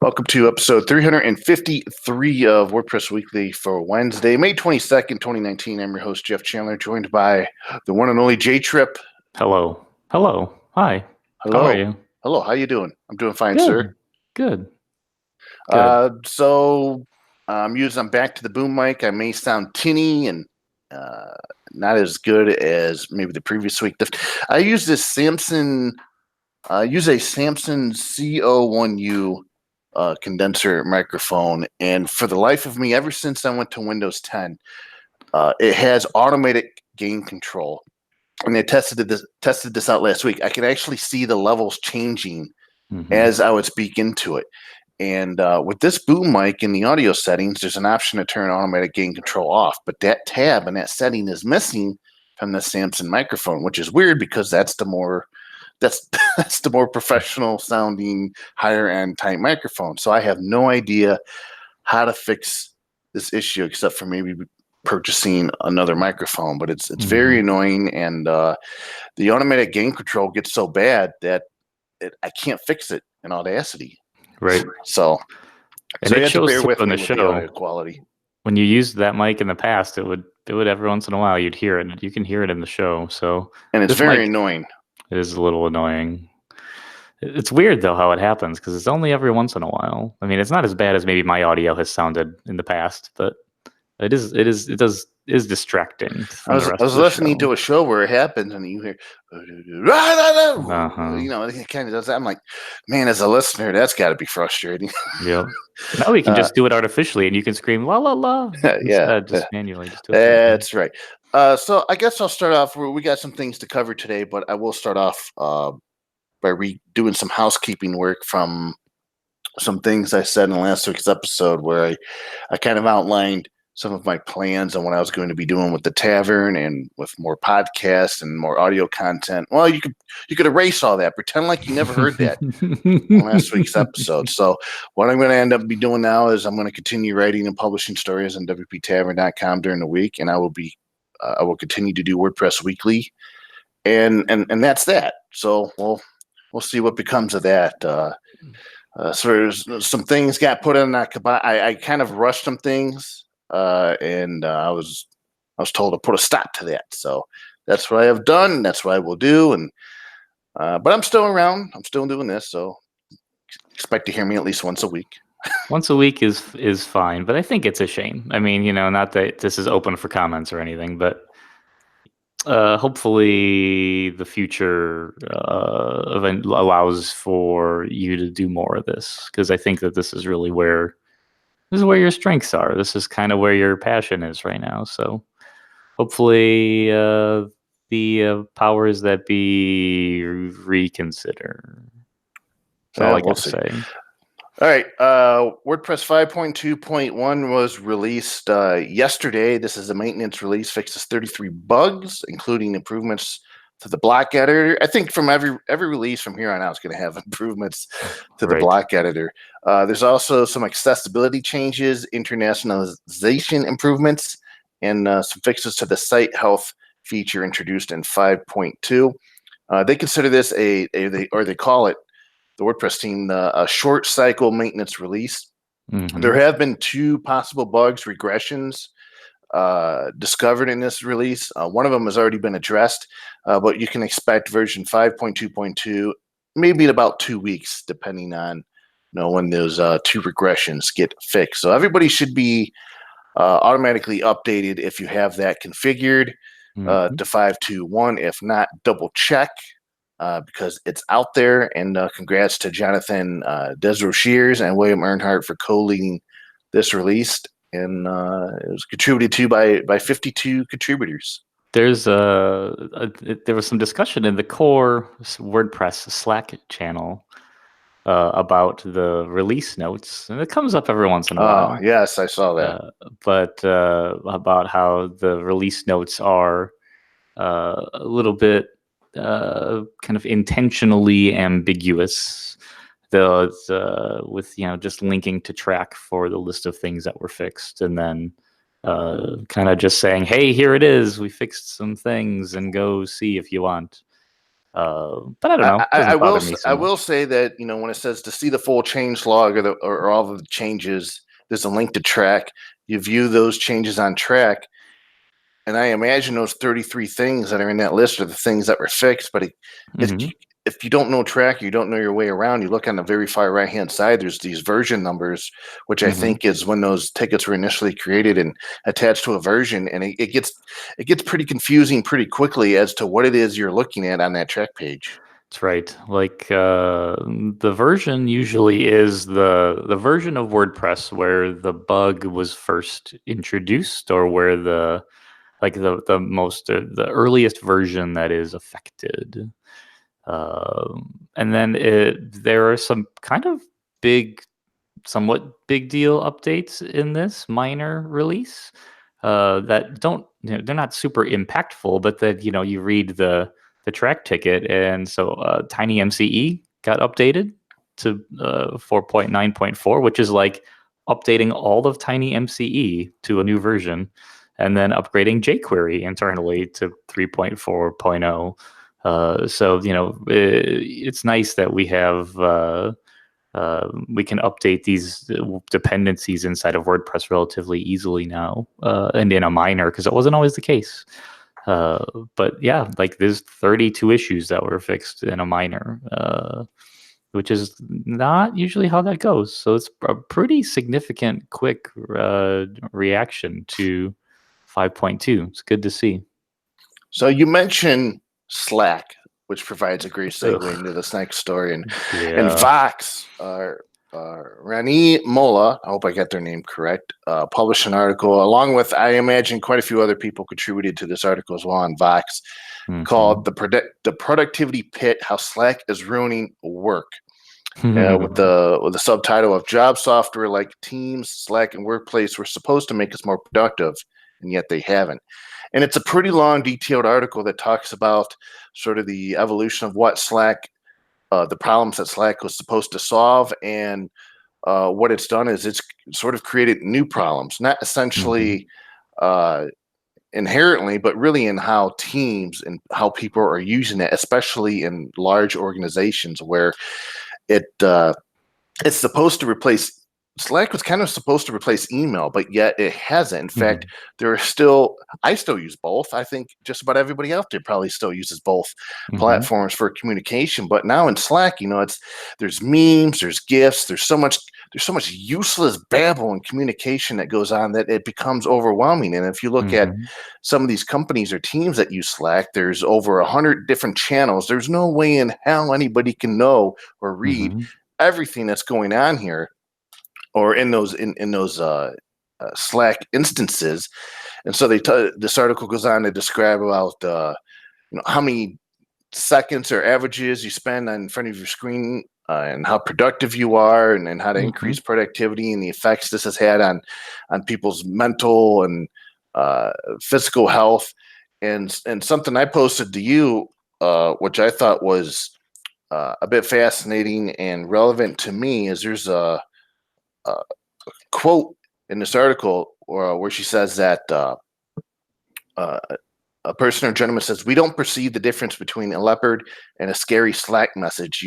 Welcome to episode 353 of WordPress Weekly for Wednesday, May 22nd, 2019. I'm your host, Jeff Chandler, joined by the one and only J-Trip. Hello. Hi. Hello. How are you? Hello. How you doing? I'm doing fine, Good. sir. Good. I'm back to the boom mic. I may sound tinny and not as good as maybe the previous week. I use this Samson. I use a Samson CO1U condenser microphone, and for the life of me, ever since I went to Windows 10, it has automatic gain control. And they tested this out last week. I could actually see the levels changing as I would speak into it. And with this boom mic in the audio settings, there's an option to turn automatic gain control off. But that tab and that setting is missing from the Samson microphone, which is weird because that's the more professional sounding, higher end type microphone. So I have no idea how to fix this issue except for maybe purchasing another microphone. But it's very annoying, and the automatic gain control gets so bad that I can't fix it in Audacity. Right. So you have to bear with on me the with show. The audio quality. When you used that mic in the past, it would every once in a while you'd hear it. You can hear it in the show. So and it's very annoying. It is a little annoying. It's weird though how it happens because it's only every once in a while. I mean, it's not as bad as maybe my audio has sounded in the past, but it is distracting. I was listening to a show where it happens, and you hear, you know, it kind of does that. I'm like, man, as a listener, that's got to be frustrating. Yeah. Now we can just do it artificially, and you can scream la la la. Just manually. Just do it. That's right. So I guess I'll start off. We got some things to cover today, but I will start off by doing some housekeeping work from some things I said in last week's episode, where I kind of outlined some of my plans on what I was going to be doing with the tavern and with more podcasts and more audio content. Well, you could erase all that, pretend like you never heard that in last week's episode. So what I'm going to end up be doing now is I'm going to continue writing and publishing stories on WPTavern.com during the week, and I will continue to do WordPress Weekly, and that's that. So we'll see what becomes of that. So some things got put in that. I kind of rushed some things. And I was told to put a stop to that. So that's what I have done. And that's what I will do. And but I'm still around. I'm still doing this. So expect to hear me at least once a week. Once a week is fine, but I think it's a shame. I mean, not that this is open for comments or anything, but hopefully the future event allows for you to do more of this, because I think that this is really where your strengths are. This is kind of where your passion is right now. So hopefully the powers that be reconsider. That's all I got to say. All right. WordPress 5.2.1 was released yesterday. This is a maintenance release, fixes 33 bugs, including improvements to the block editor. I think from every release from here on out is going to have improvements to the block editor. There's also some accessibility changes, internationalization improvements, and some fixes to the site health feature introduced in 5.2. They consider this they call it, the WordPress team, a short cycle maintenance release. There have been 2 possible bugs, regressions, discovered in this release. One of them has already been addressed, but you can expect version 5.2.2 maybe in about 2 weeks, depending on when those 2 regressions get fixed. So everybody should be automatically updated if you have that configured to 5.2.1. If not, double check because it's out there. And congrats to Jonathan Desrochers and William Earnhardt for co-leading this release. And it was contributed to by 52 contributors. There was some discussion in the core WordPress Slack channel about the release notes, and it comes up every once in a while. Yes, I saw that. But about how the release notes are a little bit kind of intentionally ambiguous. With just linking to track for the list of things that were fixed, and then kind of just saying, hey, here it is, we fixed some things, and go see if you want. But I don't know. I Doesn't will bother me so I much. will say that when it says to see the full change log or all of the changes, there's a link to track. You view those changes on track, and I imagine those 33 things that are in that list are the things that were fixed. But if Hmm. if you don't know track, you don't know your way around. You look on the very far right hand side. There's these version numbers, which I Hmm. think is when those tickets were initially created and attached to a version, and it gets pretty confusing pretty quickly as to what it is you're looking at on that track page. That's right. Like the version usually is the version of WordPress where the bug was first introduced, or where the earliest version that is affected. And then there are some kind of big, somewhat big deal updates in this minor release that don't, they're not super impactful, but that you read the track ticket, and so Tiny MCE got updated to 4.9.4, which is like updating all of Tiny MCE to a new version, and then upgrading jQuery internally to 3.4.0. So it's nice that we can update these dependencies inside of WordPress relatively easily now, and in a minor, because it wasn't always the case. But yeah, like there's 32 issues that were fixed in a minor, which is not usually how that goes. So it's a pretty significant, quick reaction to 5.2. It's good to see. So you mentioned Slack, which provides a great segue Ugh. into this next story, and Yeah. Vox, Rani Molla, I hope I got their name correct, published an article along with, I imagine, quite a few other people contributed to this article as well on Vox, called Mhm. the Productivity Pit: How Slack is Ruining Work. With Mhm. the subtitle of Job Software Like Teams, Slack, and Workplace were supposed to make us more productive, and yet they haven't. And it's a pretty long, detailed article that talks about sort of the evolution of what Slack, the problems that Slack was supposed to solve, and what it's done is it's sort of created new problems, not essentially uh, inherently, but really in how teams and how people are using it, especially in large organizations where it it's supposed to replace. Slack was kind of supposed to replace email, but yet it hasn't. In fact, Mhm. there are still, I still use both. I think just about everybody out there probably still uses both Mhm. platforms for communication. But now in Slack, there's memes, there's GIFs, there's so much useless babble and communication that goes on that it becomes overwhelming. And if you look at Mhm. some of these companies or teams that use Slack, there's over 100 different channels. There's no way in hell anybody can know or read Mhm. everything that's going on here or in those Slack instances. And so this article goes on to describe about how many seconds or averages you spend in front of your screen, and how productive you are, and how to increase Mhm. productivity, and the effects this has had on people's mental and physical health. And something I posted to you, which I thought was a bit fascinating and relevant to me, is there's a quote in this article where she says that uh, a person or gentleman says, "We don't perceive the difference between a leopard and a scary Slack message.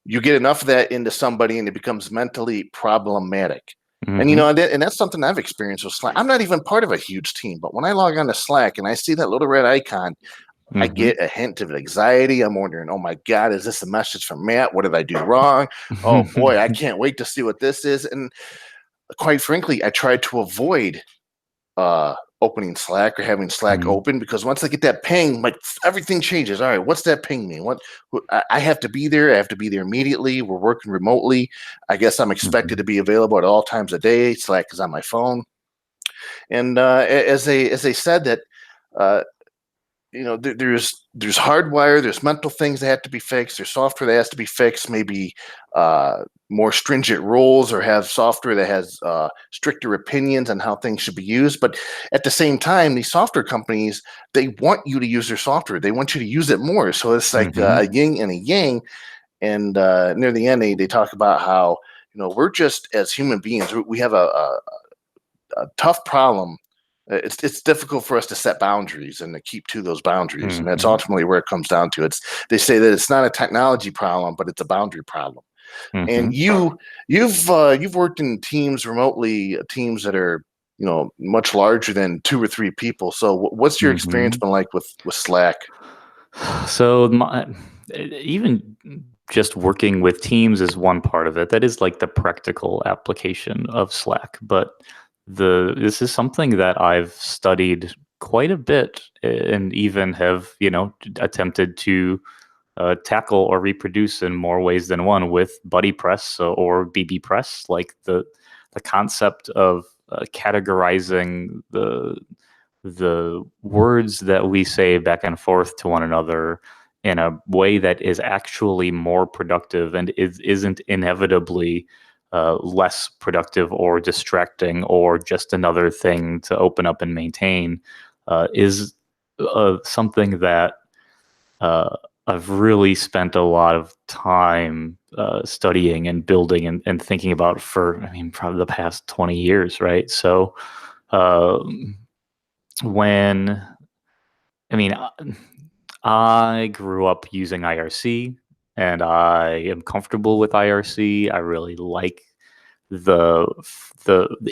You get enough of that into somebody and it becomes mentally problematic." And Mhm. and that's something I've experienced with Slack. I'm not even part of a huge team, but when I log on to Slack and I see that little red icon, I Mhm. get a hint of anxiety. I'm wondering, oh my God, is this a message from Matt? What did I do wrong? Oh boy, I can't wait to see what this is. And quite frankly, I tried to avoid opening Slack or having Slack Mhm. open, because once I get that ping, like everything changes. All right, what's that ping mean? I have to be there. I have to be there immediately. We're working remotely. I guess I'm expected Mhm. to be available at all times of day. Slack is on my phone, and as they said that. Uh, there's hardwire, there's mental things that have to be fixed, there's software that has to be fixed, maybe more stringent rules, or have software that has stricter opinions on how things should be used. But at the same time, these software companies, they want you to use their software, they want you to use it more, so it's like Mhm. a yin and a yang. And near the end, they talk about how we're just, as human beings, we have a tough problem it's difficult for us to set boundaries and to keep to those boundaries, and that's Mhm. ultimately where it comes down to. They say that it's not a technology problem, but it's a boundary problem. And Mhm. you've worked in teams remotely, teams that are much larger than 2 or 3 people. So what's your experience Mhm. been like with Slack? So even just working with teams is one part of it. That is like the practical application of Slack. But this is something that I've studied quite a bit and even have attempted to tackle or reproduce in more ways than one with BuddyPress or bbPress. Like the concept of categorizing the words that we say back and forth to one another in a way that is actually more productive and isn't inevitably less productive or distracting or just another thing to open up and maintain is something that uh, I've really spent a lot of time studying and building and thinking about for, I mean, probably the past 20 years, right? So, um when I mean, I grew up using IRC, and I am comfortable with IRC. I really like the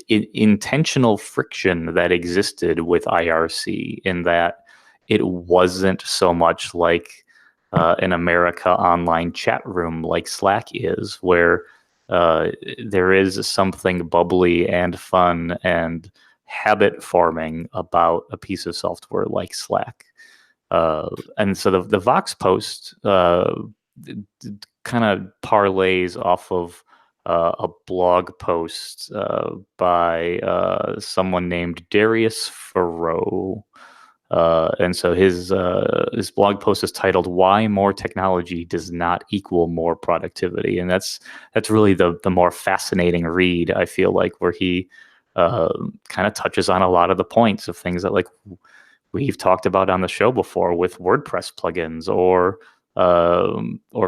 intentional friction that existed with IRC in that it wasn't so much like an America Online chat room like Slack is, where uh, there is something bubbly and fun and habit forming about a piece of software like Slack. And so the Vox post kind of parlays off of a blog post by someone named Darius Farrow. And so his blog post is titled "Why More Technology Does Not Equal More Productivity," and that's really the more fascinating read. I feel like where he kind of touches on a lot of the points of things that like we've talked about on the show before with WordPress plugins or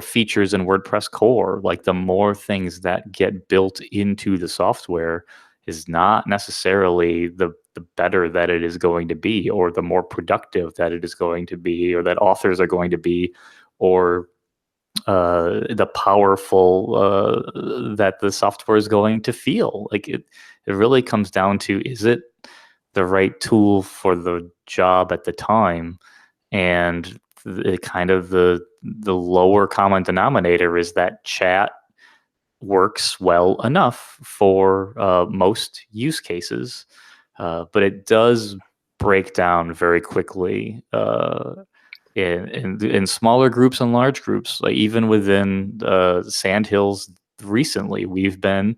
features in WordPress core. Like the more things that get built into the software is not necessarily the better that it is going to be, or the more productive that it is going to be, or that authors are going to be, or the powerful that the software is going to feel. Like it really comes down to, is it the right tool for the job at the time? And the lower common denominator is that chat works well enough for most use cases, but it does break down very quickly in smaller groups and large groups. Like even within Sandhills, recently we've been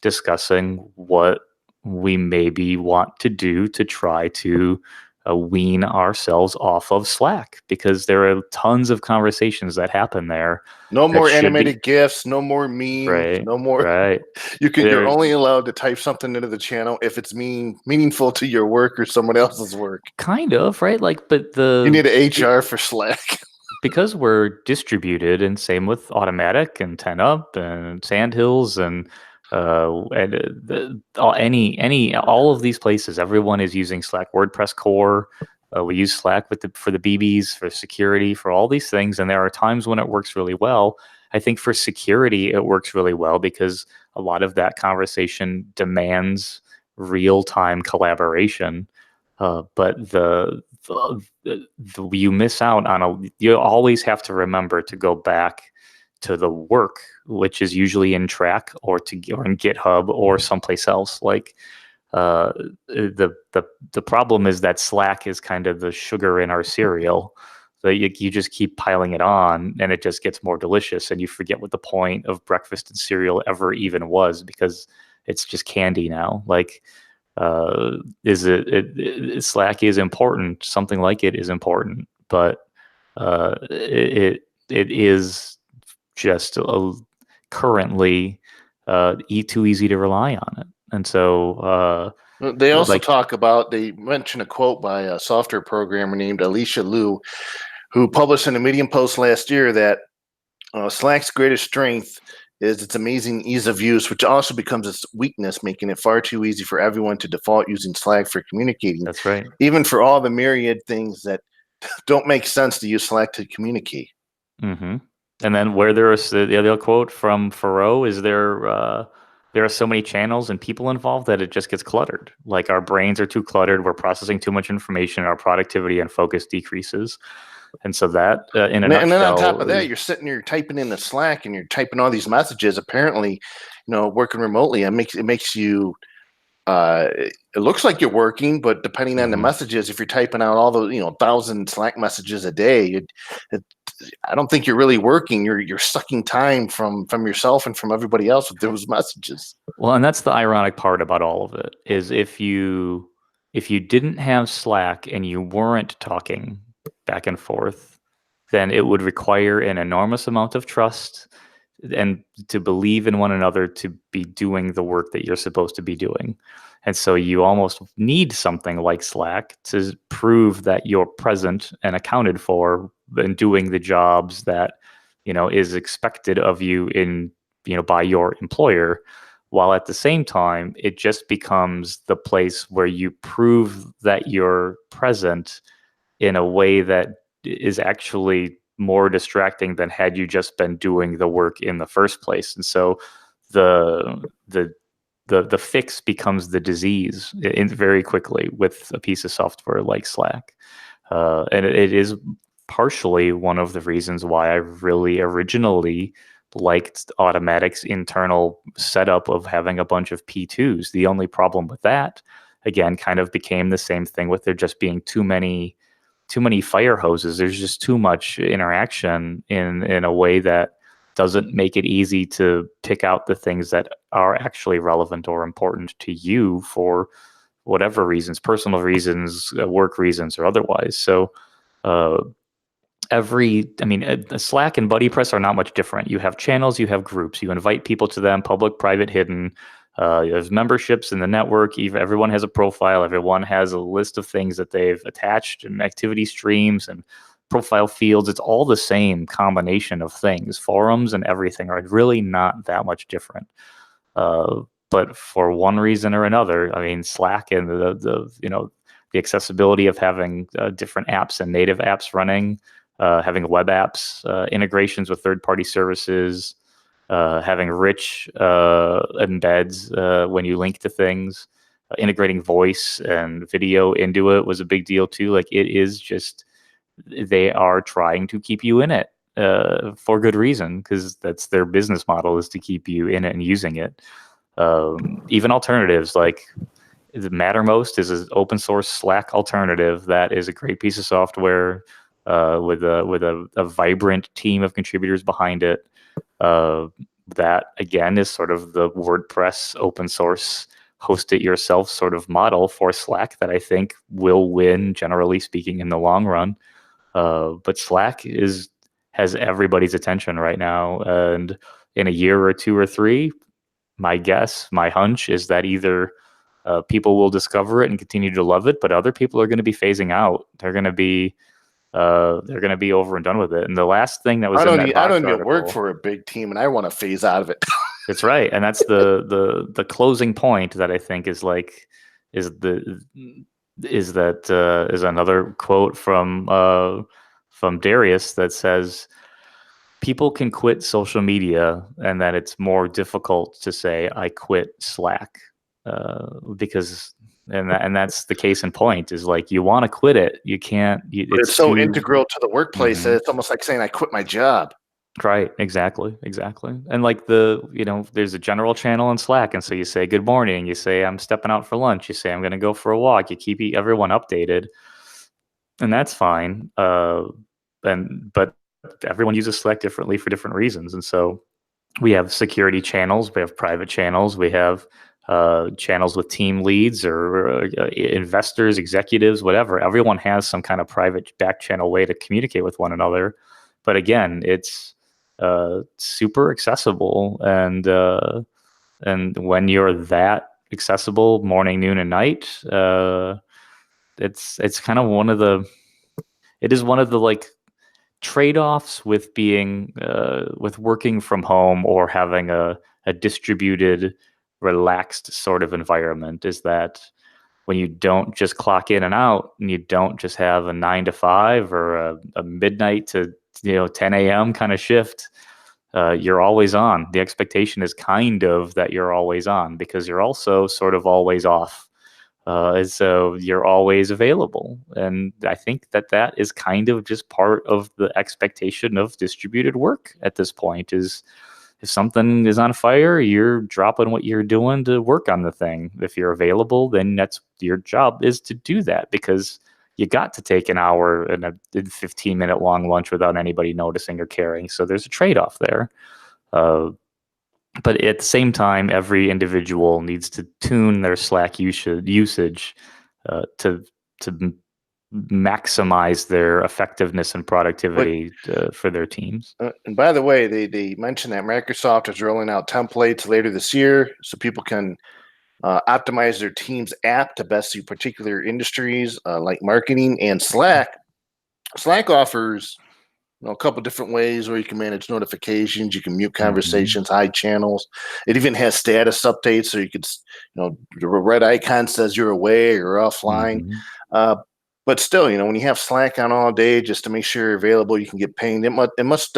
discussing what we maybe want to do to try to wean ourselves off of Slack, because there are tons of conversations that happen there No that more should be animated GIFs, no more memes, right, no more. right. You're There, only allowed to type something into the channel if it's meaningful to your work or someone else's work. kind of right, like, but You need an HR for Slack. because we're distributed, and same with Automatic and 10up and Sandhills and all of these places, everyone is using Slack. WordPress core, we use Slack for the BBs, for security, for all these things, and there are times when it works really well. I think for security it works really well because a lot of that conversation demands real-time collaboration, but you miss out on you always have to remember to go back to the work, which is usually in Track or in GitHub or someplace else. Like the problem is that Slack is kind of the sugar in our cereal. So you just keep piling it on, and it just gets more delicious, and you forget what the point of breakfast and cereal ever even was, because it's just candy now. Like Slack is important. Something like it is important, but it is just currently too easy to rely on it. And so They also like they mention a quote by a software programmer named Alicia Liu, who published in a Medium post last year that Slack's greatest strength is its amazing ease of use, which also becomes its weakness, making it far too easy for everyone to default using Slack for communicating. That's right. Even for all the myriad things that don't make sense to use Slack to communicate. Mm-hmm. And then where there is the other quote from Thoreau is there are so many channels and people involved that it just gets cluttered. Like our brains are too cluttered, we're processing too much information, our productivity and focus decreases. And so that, in a And then on nutshell, top of that, you're sitting there typing in the Slack and you're typing all these messages. Apparently, working remotely, it makes you. It looks like you're working, but depending on the messages, if you're typing out all the 1,000 Slack messages a day, I don't think you're really working. You're sucking time from yourself and from everybody else with those messages. Well, and that's the ironic part about all of it is if you didn't have Slack and you weren't talking back and forth, then it would require an enormous amount of trust and to believe in one another to be doing the work that you're supposed to be doing. And so you almost need something like Slack to prove that you're present and accounted for and doing the jobs that, is expected of you by your employer, while at the same time, it just becomes the place where you prove that you're present in a way that is actually more distracting than had you just been doing the work in the first place. And so the fix becomes the disease very quickly with a piece of software like Slack. And it is partially one of the reasons why I really originally liked Automatic's internal setup of having a bunch of P2s. The only problem with that, again, kind of became the same thing with there just being too many fire hoses. There's just too much interaction in a way that doesn't make it easy to pick out the things that are actually relevant or important to you for whatever reasons, personal reasons, work reasons, or otherwise. So Slack and BuddyPress are not much different. You have channels, you have groups, you invite people to them, public, private, hidden. There's memberships in the network. Everyone has a profile. Everyone has a list of things that they've attached and activity streams and profile fields. It's all the same combination of things. Forums and everything are really not that much different. But for one reason or another, Slack and the accessibility of having different apps and native apps running, having web apps, integrations with third-party services, having rich embeds when you link to things, integrating voice and video into it was a big deal too. Like it is just, they are trying to keep you in it for good reason, because that's their business model, is to keep you in it and using it. Even alternatives like Mattermost is an open source Slack alternative that is a great piece of software with a vibrant team of contributors behind it. That again is sort of the WordPress open source host it yourself sort of model for Slack that I think will win, generally speaking, in the long run. But Slack has everybody's attention right now, and in a year or two or three, my hunch is that either people will discover it and continue to love it, but other people are going to be phasing out. They're going to be over and done with it. And the last thing that was I don't need to work for a big team, and I want to phase out of it. That's right, and that's the closing point that I think is another quote from Darius that says, people can quit social media, and that it's more difficult to say I quit Slack, because that's the case in point, is like you want to quit it, you can't. It's so integral to the workplace that it's almost like saying I quit my job. Right, exactly. And like there's a general channel in Slack, and so you say good morning, you say I'm stepping out for lunch, you say I'm going to go for a walk, you keep everyone updated, and that's fine. But everyone uses Slack differently for different reasons, and so we have security channels, we have private channels, we have channels with team leads or investors, executives, whatever. Everyone has some kind of private back channel way to communicate with one another. But again, it's super accessible, and when you're that accessible morning, noon, and night, it's kind of one of the like trade-offs with being with working from home or having a distributed, relaxed sort of environment is that when you don't just clock in and out, and you don't just have a 9 to 5 or a midnight to 10 a.m. kind of shift, you're always on. The expectation is kind of that you're always on because you're also sort of always off. And so you're always available. And I think that is kind of just part of the expectation of distributed work at this point is if something is on fire, you're dropping what you're doing to work on the thing. If you're available, then that's your job is to do that because you got to take an hour and a 15-minute long lunch without anybody noticing or caring. So there's a trade-off there. But at the same time, every individual needs to tune their Slack usage to maximize their effectiveness and productivity for their teams. And by the way, they mentioned that Microsoft is rolling out templates later this year so people can optimize their team's app to best suit particular industries like marketing and Slack. Slack offers a couple different ways where you can manage notifications. You can mute conversations, hide channels. It even has status updates, so you could, the red icon says you're away or offline. But still, when you have Slack on all day, just to make sure you're available, you can get pinged. It must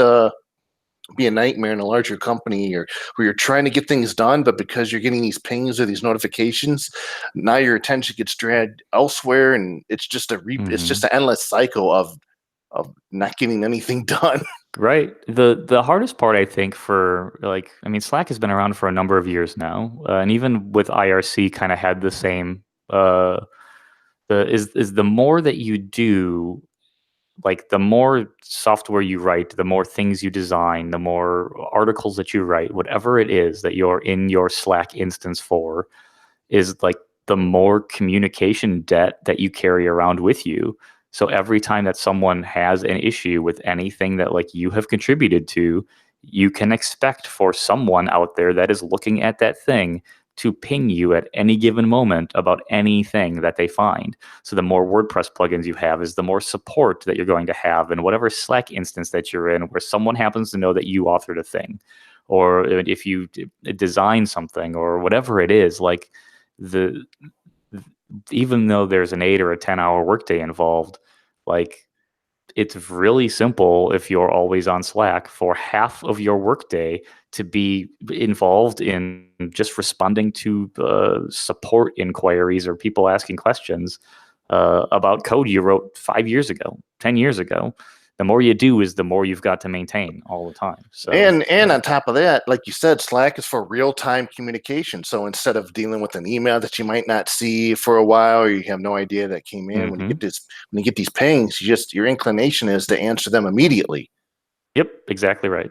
be a nightmare in a larger company or where you're trying to get things done, but because you're getting these pings or these notifications, now your attention gets dragged elsewhere, and it's just it's just an endless cycle of not getting anything done. Right. The hardest part, I think, Slack has been around for a number of years now, and even with IRC, kind of had the same. The more that you do, like the more software you write, the more things you design, the more articles that you write, whatever it is that you're in your Slack instance for, is like the more communication debt that you carry around with you. So every time that someone has an issue with anything that like you have contributed to, you can expect for someone out there that is looking at that thing to ping you at any given moment about anything that they find. So the more WordPress plugins you have is the more support that you're going to have in whatever Slack instance that you're in, where someone happens to know that you authored a thing, or if you design something or whatever it is, like even though there's an 8 or a 10-hour workday involved, like it's really simple if you're always on Slack for half of your workday to be involved in just responding to support inquiries or people asking questions about code you wrote 5 years ago, 10 years ago. The more you do is the more you've got to maintain all the time. So and on top of that, like you said, Slack is for real-time communication. So instead of dealing with an email that you might not see for a while or you have no idea that came in, when you get these pings, your inclination is to answer them immediately. Yep, exactly right.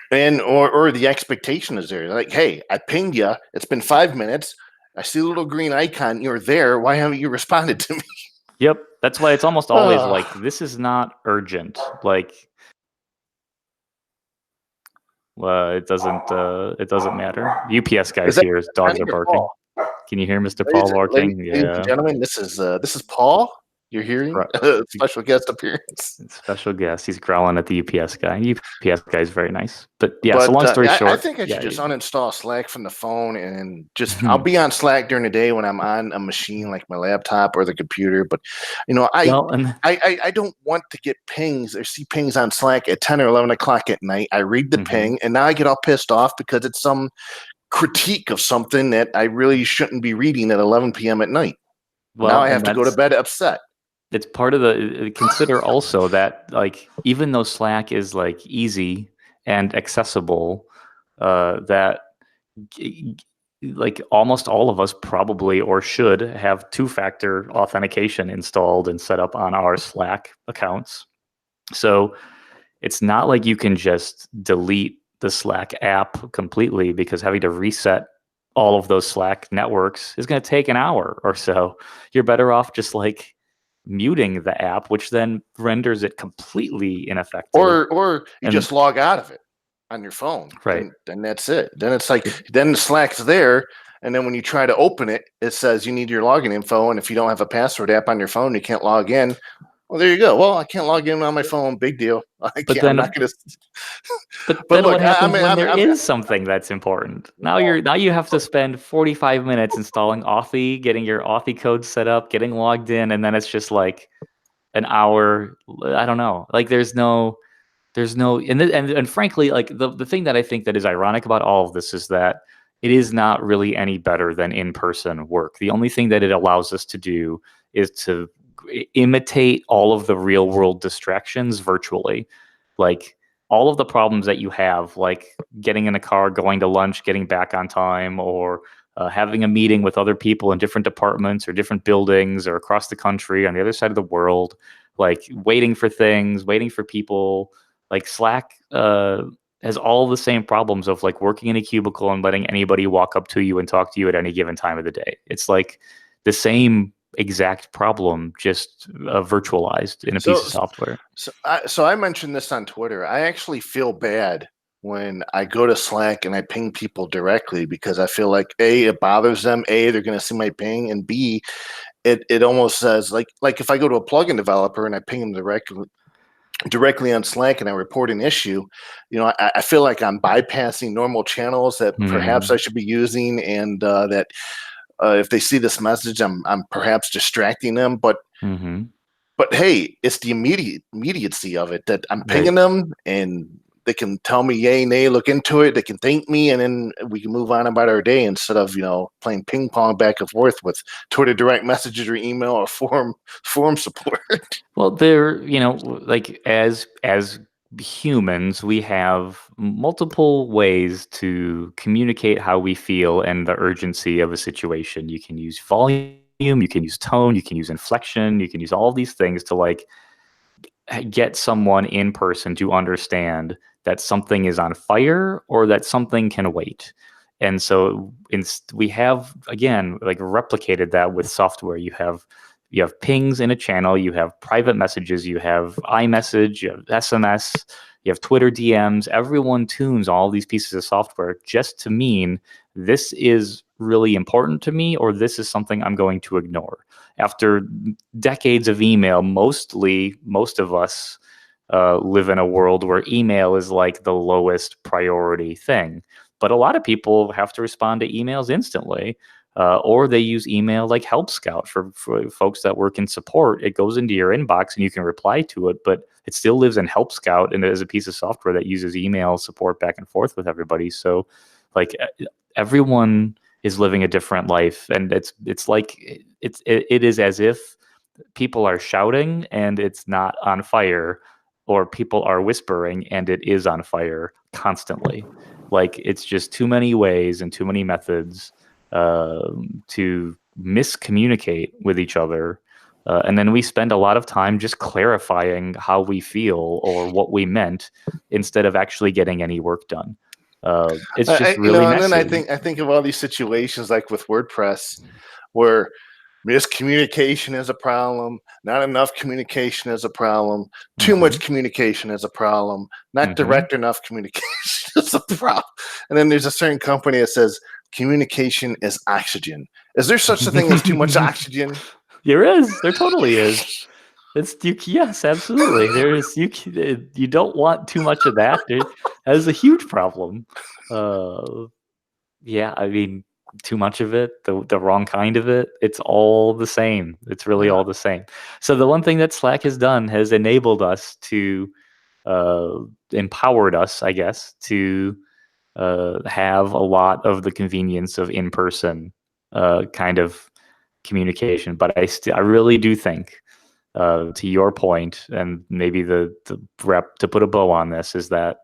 And or the expectation is there. Like, hey, I pinged you. It's been 5 minutes. I see the little green icon. You're there. Why haven't you responded to me? Yep. That's why it's almost always like, this is not urgent. Like, it doesn't matter. UPS guy's here. His dogs are barking. Paul? Can you hear Mr. Paul barking? Ladies and gentlemen, this is Paul. You're hearing special guest appearance. Special guest. He's growling at the UPS guy. UPS guy is very nice. But yeah, so long story short. I think I should just uninstall Slack from the phone and just I'll be on Slack during the day when I'm on a machine like my laptop or the computer. But I don't want to get pings or see pings on Slack at 10 or 11 o'clock at night. I read the ping and now I get all pissed off because it's some critique of something that I really shouldn't be reading at 11 p.m. at night. Well, now I have to go to bed upset. It's part of consider also that like even though Slack is like easy and accessible, that like almost all of us probably or should have 2-factor authentication installed and set up on our Slack accounts. So it's not like you can just delete the Slack app completely, because having to reset all of those Slack networks is going to take an hour or so. You're better off just like muting the app, which then renders it completely ineffective. Or you just log out of it on your phone. Right. And that's it. Then it's like, then Slack's there. And then when you try to open it, it says you need your login info. And if you don't have a password app on your phone, you can't log in. Well, there you go. Well, I can't log in on my phone. Big deal. I But can't. I'm then not going to. But But then what look, happens when there is something that's important? Now you have to spend 45 minutes installing Authy, getting your Authy code set up, getting logged in, and then it's just like an hour. I don't know. Like there's no and frankly, like the thing that I think that is ironic about all of this is that it is not really any better than in-person work. The only thing that it allows us to do is to imitate all of the real world distractions virtually. Like all of the problems that you have, like getting in a car, going to lunch, getting back on time, or having a meeting with other people in different departments or different buildings or across the country on the other side of the world, like waiting for things, waiting for people. Like Slack has all the same problems of like working in a cubicle and letting anybody walk up to you and talk to you at any given time of the day. It's like the same exact problem, just virtualized in a piece of software. So I mentioned this on Twitter. I actually feel bad when I go to Slack and I ping people directly because I feel like A, it bothers them. A, they're going to see my ping, and B, it almost says like if I go to a plugin developer and I ping them directly on Slack and I report an issue, I feel like I'm bypassing normal channels that perhaps I should be using, and that if they see this message, I'm perhaps distracting them. But hey, it's the immediacy of it that I'm pinging them, and they can tell me yay, nay, look into it. They can thank me, and then we can move on about our day instead of playing ping pong back and forth with Twitter direct messages or email or forum support. Well, like as humans, we have multiple ways to communicate how we feel and the urgency of a situation. You can use volume, you can use tone, you can use inflection, you can use all these things to like get someone in person to understand that something is on fire or that something can wait. And so we have, again, like replicated that with software. You have pings in a channel, you have private messages, you have iMessage, you have SMS, you have Twitter DMs. Everyone tunes all these pieces of software just to mean this is really important to me or this is something I'm going to ignore. After decades of email, most of us live in a world where email is like the lowest priority thing. But a lot of people have to respond to emails instantly. Or they use email like Help Scout for folks that work in support. It goes into your inbox and you can reply to it, but it still lives in Help Scout and is a piece of software that uses email support back and forth with everybody. So like everyone is living a different life, and it's like it is as if people are shouting and it's not on fire, or people are whispering and it is on fire constantly. Like it's just too many ways and too many methods to miscommunicate with each other. And then we spend a lot of time just clarifying how we feel or what we meant instead of actually getting any work done. It's just really messy. And then I think of all these situations like with WordPress where miscommunication is a problem, not enough communication is a problem, too much communication is a problem, not direct enough communication is a problem. And then there's a certain company that says communication is oxygen. Is there such a thing as too much oxygen? There is. There totally is. Yes, absolutely. There is. You don't want too much of that. That is a huge problem. Yeah, I mean, too much of it, the wrong kind of it, it's all the same. It's really all the same. So the one thing that Slack has done has enabled us to, empowered us, I guess, to have a lot of the convenience of in-person kind of communication. But I really do think, to your point, and maybe the rep to put a bow on this, is that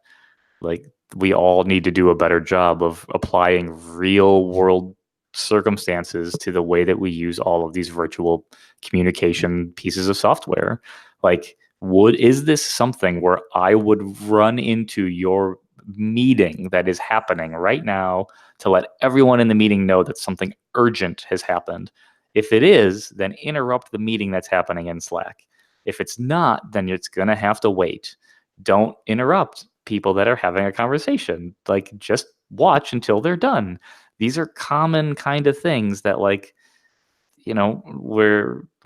like we all need to do a better job of applying real world circumstances to the way that we use all of these virtual communication pieces of software. Like, is this something where I would run into your meeting that is happening right now to let everyone in the meeting know that something urgent has happened? If it is, then interrupt the meeting that's happening in Slack. If it's not, then it's going to have to wait. Don't interrupt people that are having a conversation. Like, just watch until they're done. These are common kind of things that, like,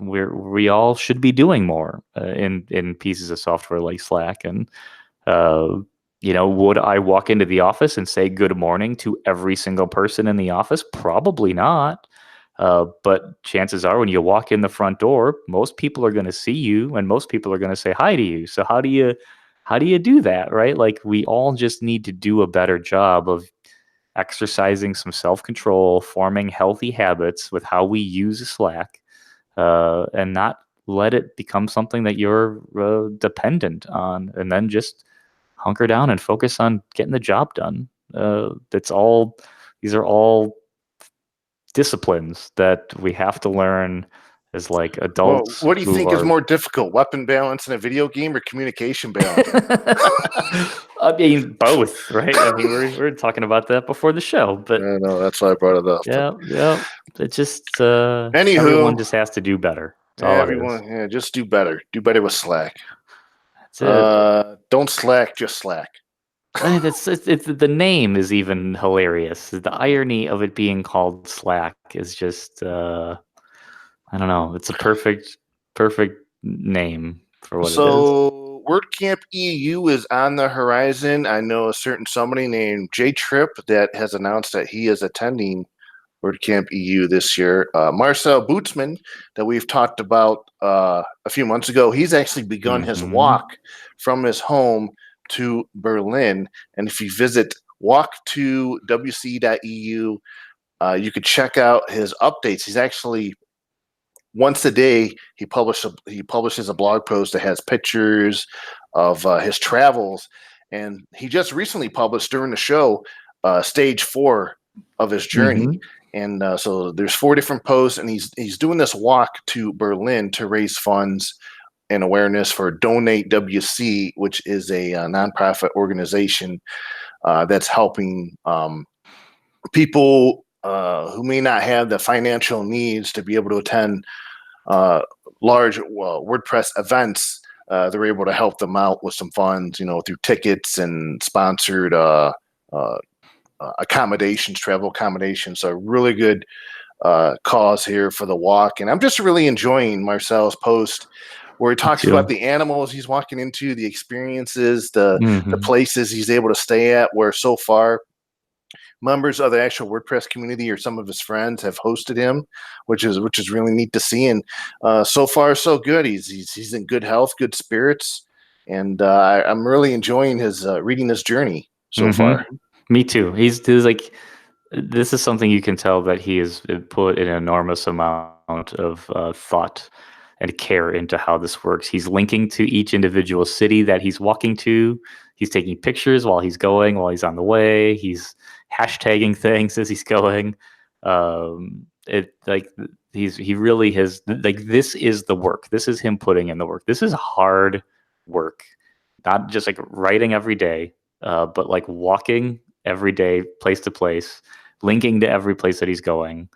we all should be doing more in pieces of software like Slack. And would I walk into the office and say good morning to every single person in the office? Probably not. But chances are when you walk in the front door, most people are going to see you and most people are going to say hi to you. So how do you do that, right? Like, we all just need to do a better job of exercising some self-control, forming healthy habits with how we use Slack, and not let it become something that you're dependent on, and then just hunker down and focus on getting the job done. These are all disciplines that we have to learn as like Well, adults. what do you who think is are- more difficult, weapon balance in a video game or communication balance? I mean, both, right? I mean, we're talking about that before the show, but I know, that's why I brought it up. yeah. It just Anywho, everyone just has to do better. That's all it is. Everyone, just do better. Do better with Slack. That's it. Don't slack, just Slack. I mean, it's the name is even hilarious. The irony of it being called Slack is just I don't know. It's a perfect name for what it is. So WordCamp EU is on the horizon. I know a certain somebody named Jay Tripp that has announced that he is attending WordCamp EU this year. Marcel Bootsman, that we've talked about a few months ago, he's actually begun his walk from his home to Berlin. And if you visit walk2wc.eu, you could check out his updates. He's actually once a day he publishes a blog post that has pictures of his travels, and he just recently published during the show stage 4 of his journey. And so there's 4 different posts, and he's doing this walk to Berlin to raise funds and awareness for Donate WC, which is a nonprofit organization that's helping people who may not have the financial needs to be able to attend large WordPress events. They're able to help them out with some funds, through tickets and sponsored accommodations, travel accommodations. So a really good cause here for the walk. And I'm just really enjoying Marcel's post where he talks about the animals he's walking into, the experiences, the places he's able to stay at, where so far members of the actual WordPress community or some of his friends have hosted him, which is really neat to see. And so far, so good. He's in good health, good spirits, and I'm really enjoying his reading his journey so far. Me too. He's like, this is something you can tell that he has put an enormous amount of thought and care into how this works. He's linking to each individual city that he's walking to. He's taking pictures while he's going, while he's on the way. He's hashtagging things as he's going. He really has, like, this is the work. This is him putting in the work. This is hard work, not just like writing every day, but like walking every day, place to place, linking to every place that he's going.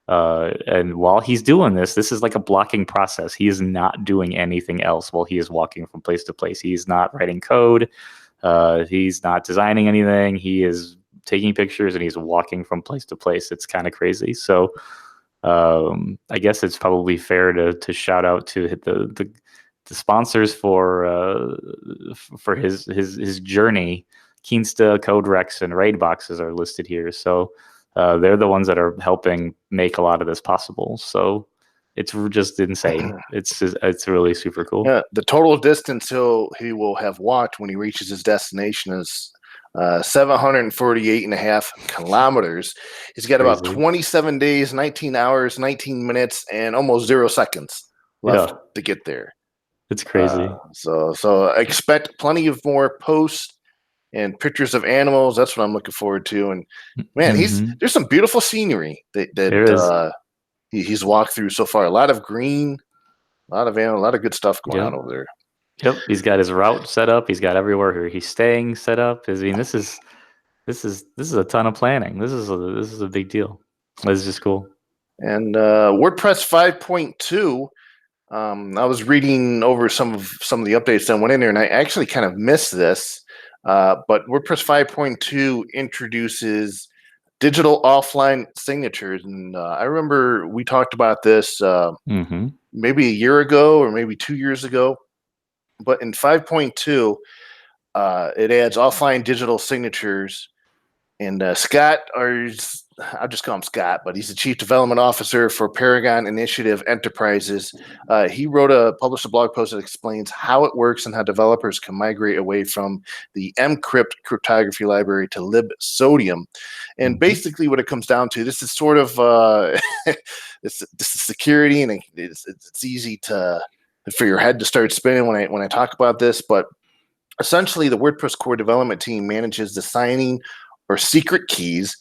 And while he's doing this is like a blocking process. He is not doing anything else while he is walking from place to place. He's not writing code. He's not designing anything. He is taking pictures and he's walking from place to place. It's kind of crazy. So I guess it's probably fair to shout out to the sponsors for his journey. Keensta, CodeRex, and Raidboxes are listed here. So they're the ones that are helping make a lot of this possible. So it's just insane. It's really super cool. Yeah, the total distance he will have walked when he reaches his destination is 748.5 kilometers. He's got about 27 days, 19 hours, 19 minutes, and almost 0 seconds left to get there. It's crazy. So expect plenty of more posts and pictures of animals. That's what I'm looking forward to. And man, there's some beautiful scenery that he's walked through so far. A lot of green, a lot of animals, a lot of good stuff going on over there. Yep, he's got his route set up. He's got everywhere he's staying set up. I mean, this is a ton of planning. This is a big deal. This is just cool. And WordPress 5.2. I was reading over some of the updates that went in there, and I actually kind of missed this. But WordPress 5.2 introduces digital offline signatures. And I remember we talked about this maybe a year ago or maybe 2 years ago. But in 5.2, it adds offline digital signatures. And Scott, or I'll just call him Scott, but he's the Chief Development Officer for Paragon Initiative Enterprises. He published a blog post that explains how it works and how developers can migrate away from the mCrypt cryptography library to libsodium. And basically what it comes down to, this is sort of, this is security, and it's easy for your head to start spinning when I talk about this, but essentially the WordPress core development team manages the signing or secret keys.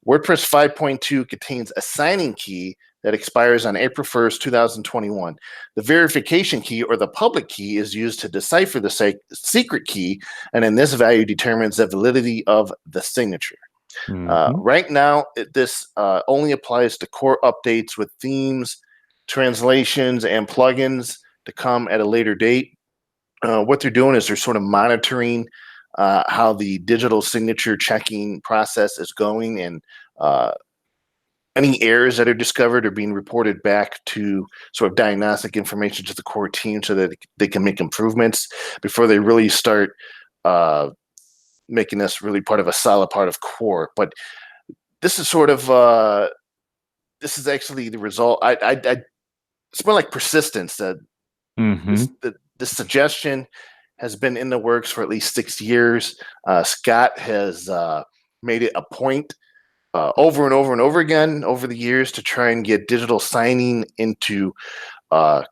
WordPress 5.2 contains a signing key that expires on April 1st, 2021. The verification key, or the public key, is used to decipher the secret key, and then this value determines the validity of the signature. Right now, this only applies to core updates with themes, translations, and plugins to come at a later date. What they're doing is they're sort of monitoring how the digital signature checking process is going, and any errors that are discovered are being reported back to sort of diagnostic information to the core team so that they can make improvements before they really start making this really part of a solid part of core. But this is sort of this is actually the result. It's more like persistence that this suggestion has been in the works for at least 6 years. Scott has made it a point over and over and over again over the years to try and get digital signing into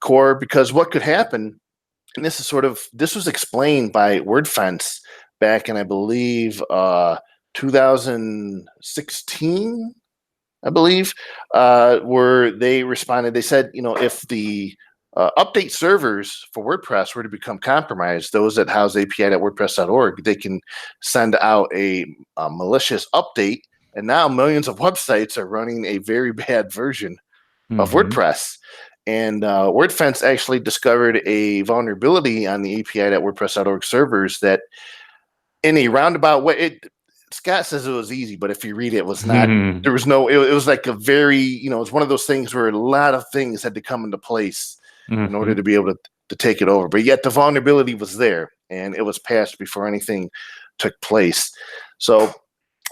core, because what could happen, and this was explained by WordFence back in, I believe, 2016, I believe, where they responded. They said, if the update servers for WordPress were to become compromised, those that house API.wordpress.org, they can send out a malicious update, and now millions of websites are running a very bad version of WordPress. And WordFence actually discovered a vulnerability on the API.wordpress.org servers that, in a roundabout way, Scott says it was easy, but if you read it, it was not. There was no. It was like a very, it was one of those things where a lot of things had to come into place in order to be able to take it over. But yet the vulnerability was there, and it was patched before anything took place. So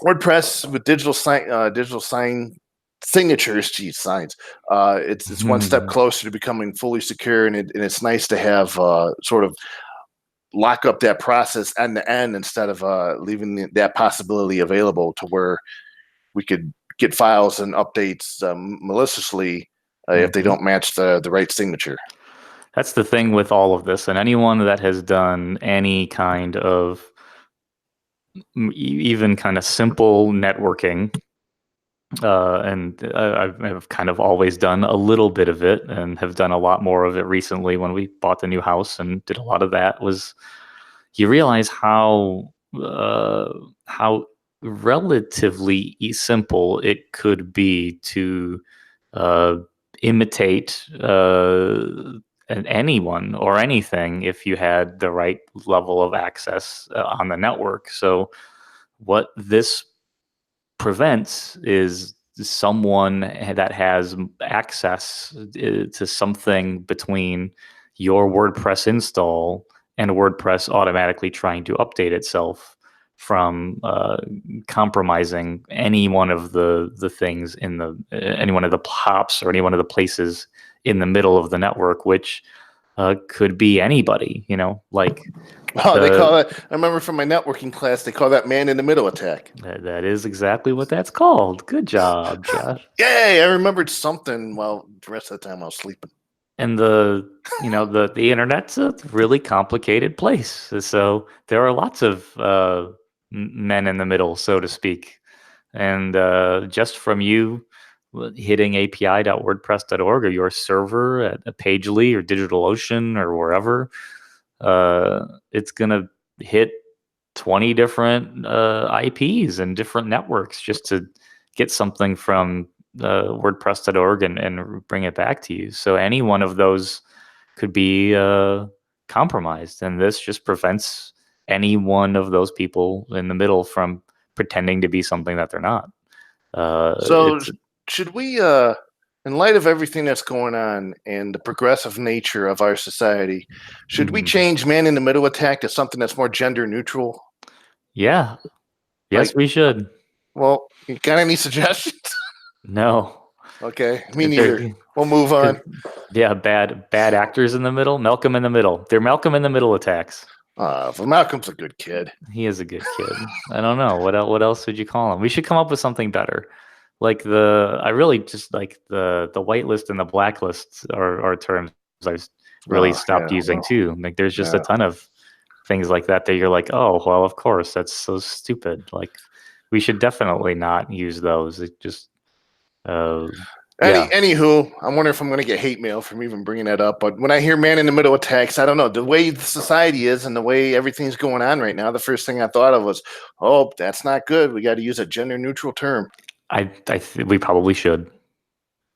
WordPress with digital sign signatures, signs. It's one step closer to becoming fully secure, and it's nice to have sort of lock up that process end to end instead of leaving that possibility available to where we could get files and updates maliciously if they don't match the right signature. That's the thing with all of this, and anyone that has done any kind of even kind of simple networking, and I've kind of always done a little bit of it, and have done a lot more of it recently when we bought the new house and did a lot of that, was you realize how relatively simple it could be to imitate anyone or anything if you had the right level of access on the network. So what this prevents is someone that has access to something between your WordPress install and WordPress automatically trying to update itself from compromising any one of the things in any one of the hops or any one of the places in the middle of the network, which could be anybody, like. They call it. I remember from my networking class, they call that man-in-the-middle attack. That is exactly what that's called. Good job, Josh. Yay! I remembered something while the rest of the time I was sleeping. And the internet's a really complicated place. So there are lots of men in the middle, so to speak. And just from you hitting api.wordpress.org or your server at Pagely or DigitalOcean or wherever, it's going to hit 20 different IPs and different networks just to get something from WordPress.org and bring it back to you. So any one of those could be compromised. And this just prevents any one of those people in the middle from pretending to be something that they're not. So It's should we, in light of everything that's going on and the progressive nature of our society, should we mhm. change man in the middle attack to something that's more gender neutral? Yeah. Yes, Like, we should. well, you got any suggestions? No. Okay, me neither. They're We'll move 'cause on. yeah, bad actors in the middle, Malcolm in the middle. They're Malcolm in the middle attacks. But Malcolm's a good kid. He is a good kid. I don't know. What else would you call him? We should come up with something better. Like I really just like the whitelist and the blacklist are terms I've really stopped Yeah, using well, too. Like there's just a yeah. ton of things like that you're like, oh well, of course, that's so stupid. Like we should definitely not use those. It just uh yeah. Anywho, I wonder if I'm going to get hate mail from even bringing that up. But when I hear man in the middle attacks, I don't know the way the society is and the way everything's going on right now. The first thing I thought of was, oh, that's not good. We got to use a gender neutral term. We probably should.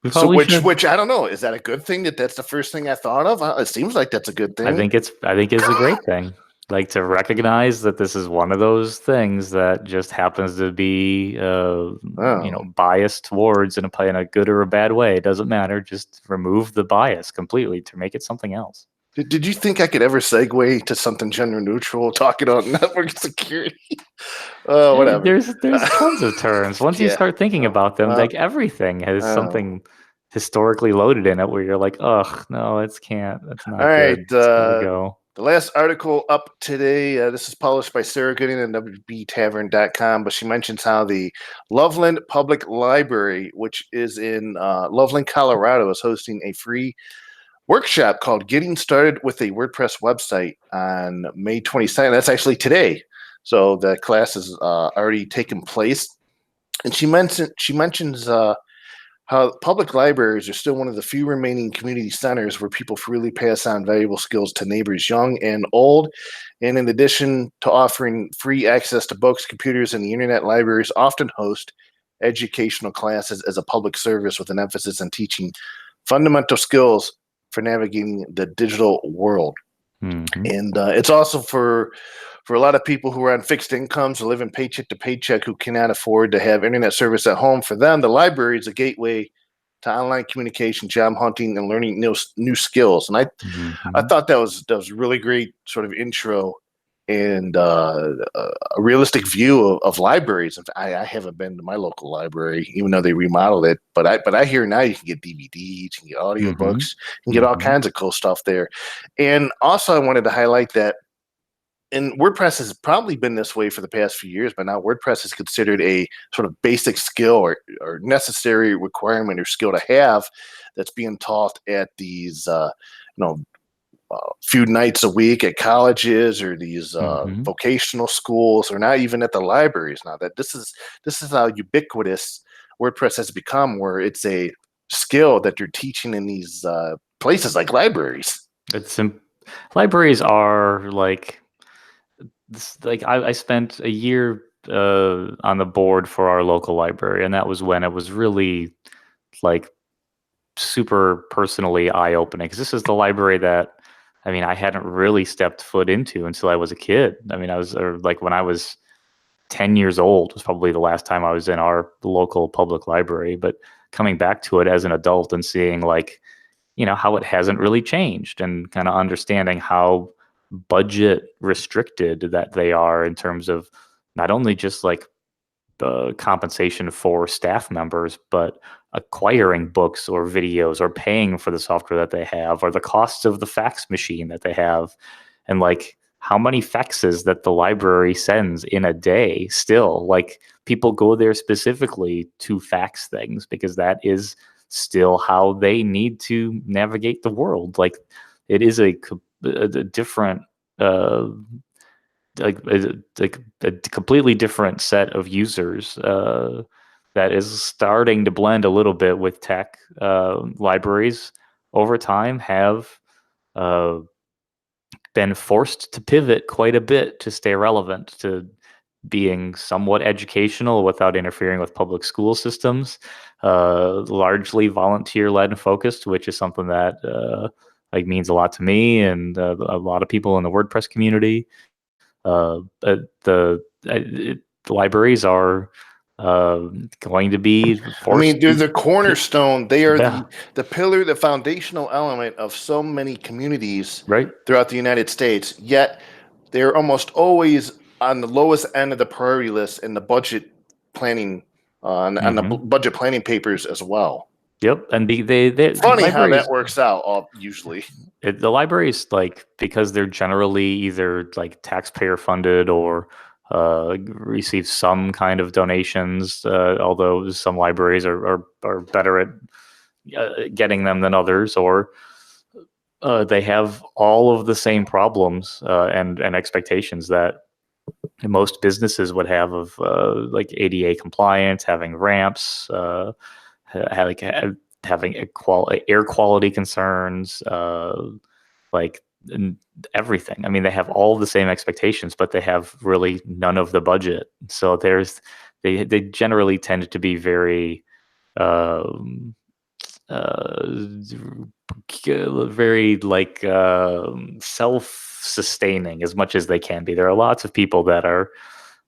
We So, probably should. which I don't know. Is that a good thing that that's the first thing I thought of? It seems like that's a good thing. I think it's a great thing. Like to recognize that this is one of those things that just happens to be Oh. biased towards in a good or a bad way. It doesn't matter. Just remove the bias completely to make it something else. Did you think I could ever segue to something gender neutral talking about network security? Oh, whatever. There's tons of terms. Once you Yeah. start thinking about them, Uh, like everything has uh, something historically loaded in it where you're like, ugh, no, it's can't. That's all not right. good. It's gotta go. The last article up today, this is published by Sarah Gooding at WBTavern.com, but she mentions how the Loveland Public Library, which is in Loveland, Colorado, is hosting a free workshop called Getting Started with a WordPress Website on May 22nd. That's actually today. So the class has already taken place. And she mentions how public libraries are still one of the few remaining community centers where people freely pass on valuable skills to neighbors young and old. And in addition to offering free access to books, computers, and the internet, libraries often host educational classes as a public service with an emphasis on teaching fundamental skills for navigating the digital world. Mhm. And it's also for a lot of people who are on fixed incomes or living paycheck to paycheck who cannot afford to have internet service at home. For them, the library is a gateway to online communication, job hunting, and learning new skills. And I Mhm. thought that was really great sort of intro and a realistic view of libraries. I haven't been to my local library, even though they remodeled it. But I hear now you can get DVDs, you can get Mhm. audiobooks, you can get all Mhm. kinds of cool stuff there. And also, I wanted to highlight that and WordPress has probably been this way for the past few years, but now WordPress is considered a sort of basic skill or necessary requirement or skill to have that's being taught at these, you know, few nights a week at colleges or these Mhm. vocational schools or not even at the libraries now that this is how ubiquitous WordPress has become where it's a skill that you're teaching in these places like libraries. It's libraries are like I spent a year on the board for our local library, and that was when it was really like super personally eye opening because this is the library that I mean I hadn't really stepped foot into until I was a kid. I mean I was or like when I was 10 years old was probably the last time I was in our local public library, but coming back to it as an adult and seeing like how it hasn't really changed and kind of understanding how budget restricted that they are in terms of not only just like the compensation for staff members, but acquiring books or videos or paying for the software that they have or the costs of the fax machine that they have and like how many faxes that the library sends in a day still like people go there specifically to fax things because that is still how they need to navigate the world like it is a different uh like a completely different set of users that is starting to blend a little bit with tech. Libraries over time have uh, been forced to pivot quite a bit to stay relevant to being somewhat educational without interfering with public school systems, largely volunteer led and focused, which is something that like means a lot to me and a lot of people in the WordPress community. The libraries are going to be I forced. mean, they're the cornerstone. They are Yeah. the pillar, the foundational element of so many communities Right. throughout the United States. Yet they're almost always on the lowest end of the priority list in the budget planning, on the Mhm. budget planning papers as well. Yep. And Funny how libraries, that works out. Usually, the libraries, like, because they're generally either like taxpayer funded or receive some kind of donations, although some libraries are better at getting them than others, or they have all of the same problems and expectations that most businesses would have of like ADA compliance, having ramps, having air quality concerns, like and everything. I mean, they have all the same expectations, but they have really none of the budget. So they generally tend to be very um, uh, very like self-sustaining as much as they can be. There are lots of people that are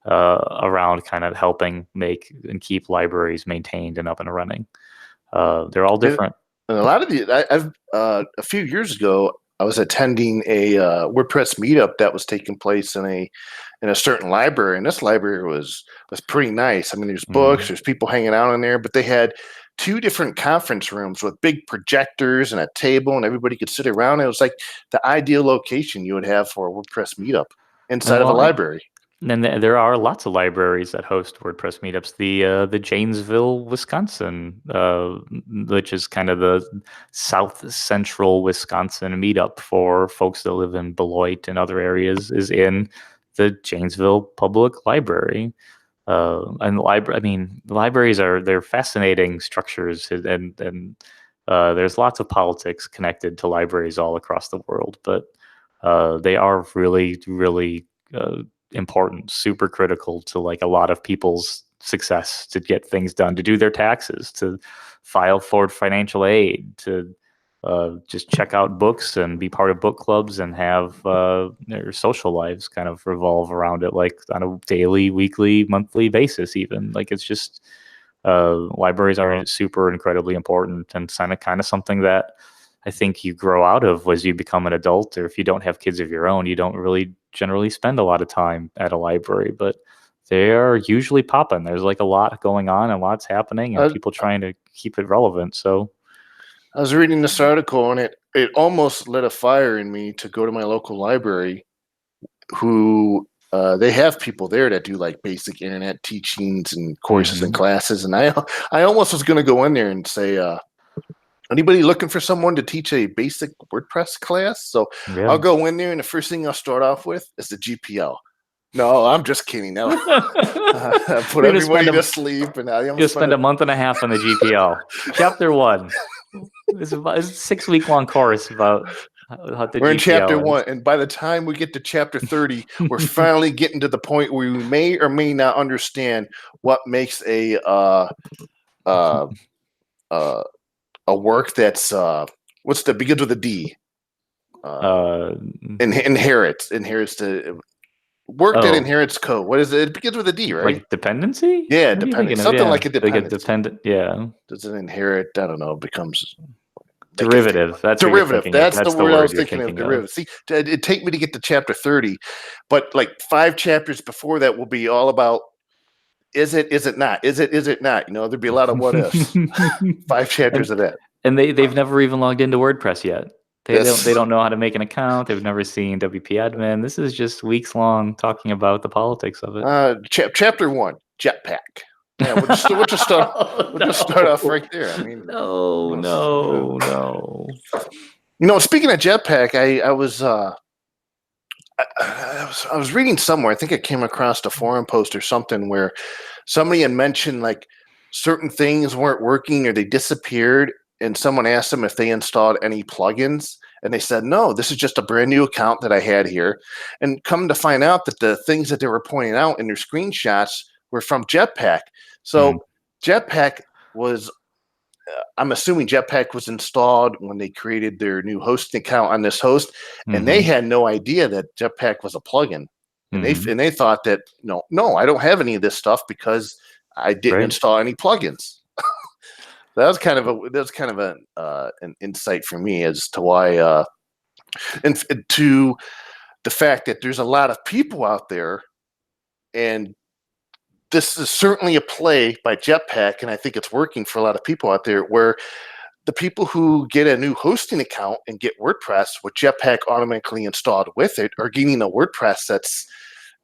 around, kind of helping make and keep libraries maintained and up and running. They're all different. and a lot of I've a few years ago, I was attending a WordPress meetup that was taking place in a certain library, and this library was pretty nice. I mean, there's books, there's people hanging out in there, but they had two different conference rooms with big projectors and a table, and everybody could sit around. It was like the ideal location you would have for a WordPress meetup inside of a library. And there are lots of libraries that host WordPress meetups. The Janesville, Wisconsin, which is kind of the south central Wisconsin meetup for folks that live in Beloit and other areas, is in the Janesville Public Library. And I mean, the libraries they're fascinating structures, and there's lots of politics connected to libraries all across the world, but they are really, really important, super critical to like a lot of people's success, to get things done, to do their taxes, to file for financial aid, to just check out books and be part of book clubs, and have their social lives kind of revolve around it, like on a daily, weekly, monthly basis. Even like, it's just libraries are super incredibly important, and kind of something that I think you grow out of as you become an adult, or if you don't have kids of your own, you don't really generally spend a lot of time at a library, but they are usually popping. There's like a lot going on and lots happening, and people trying to keep it relevant. So I was reading this article, and it almost lit a fire in me to go to my local library, who they have people there that do like basic internet teachings and courses and classes, and I almost was going to go in there and say, anybody looking for someone to teach a basic WordPress class? So yeah. I'll go in there, and the first thing I'll start off with is the GPL. No, I'm just kidding. No, put everybody to sleep, and you'll spend a month and a half on the GPL. Chapter 1. It's a 6-week-long course about how the We're in GPL chapter is. 1, and by the time we get to chapter 30, we're finally getting to the point where we may or may not understand what makes a work that's begins with a D. Inherits the work that inherits code. What is it? It begins with a D, right? Like dependency? Yeah, dependent. Something like a dependent. Like a dependent, yeah. Does it inherit? I don't know. Becomes derivative. That's derivative. That's the word I was thinking of. Derivative. See, it'd take me to get to chapter 30, but like 5 chapters before that will be all about is it not? Is it not? You know, there'd be a lot of what ifs. 5 chapters of that. And they've never even logged into WordPress yet. They don't know how to make an account. They've never seen WP admin. This is just weeks long talking about the politics of it. Chapter 1, Jetpack. Yeah, we'll just start off right there. I mean, no. You know, speaking of Jetpack, I was reading somewhere. I think I came across a forum post or something where somebody had mentioned like certain things weren't working or they disappeared, and someone asked them if they installed any plugins, and they said no. This is just a brand new account that I had here, and come to find out that the things that they were pointing out in their screenshots were from Jetpack. So Jetpack was. I'm assuming Jetpack was installed when they created their new hosting account on this host, and they had no idea that Jetpack was a plugin, and they thought that no, I don't have any of this stuff because I didn't Right. install any plugins. That was kind of an insight for me as to why, and to the fact that there's a lot of people out there, and this is certainly a play by Jetpack, and I think it's working for a lot of people out there, where the people who get a new hosting account and get WordPress with Jetpack automatically installed with it are getting a WordPress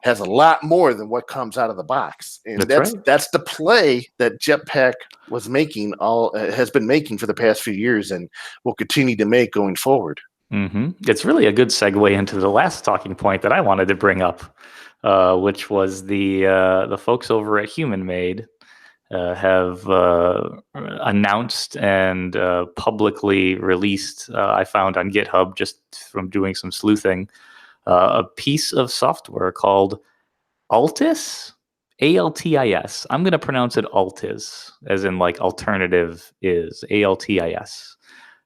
has a lot more than what comes out of the box, and That's right. that's the play that Jetpack has been making for the past few years, and will continue to make going forward. It's really a good segue into the last talking point that I wanted to bring up, which was the folks over at HumanMade have announced and publicly released. I found on GitHub, just from doing some sleuthing, a piece of software called Altis, Altis. I'm going to pronounce it Altis, as in like alternative is, Altis.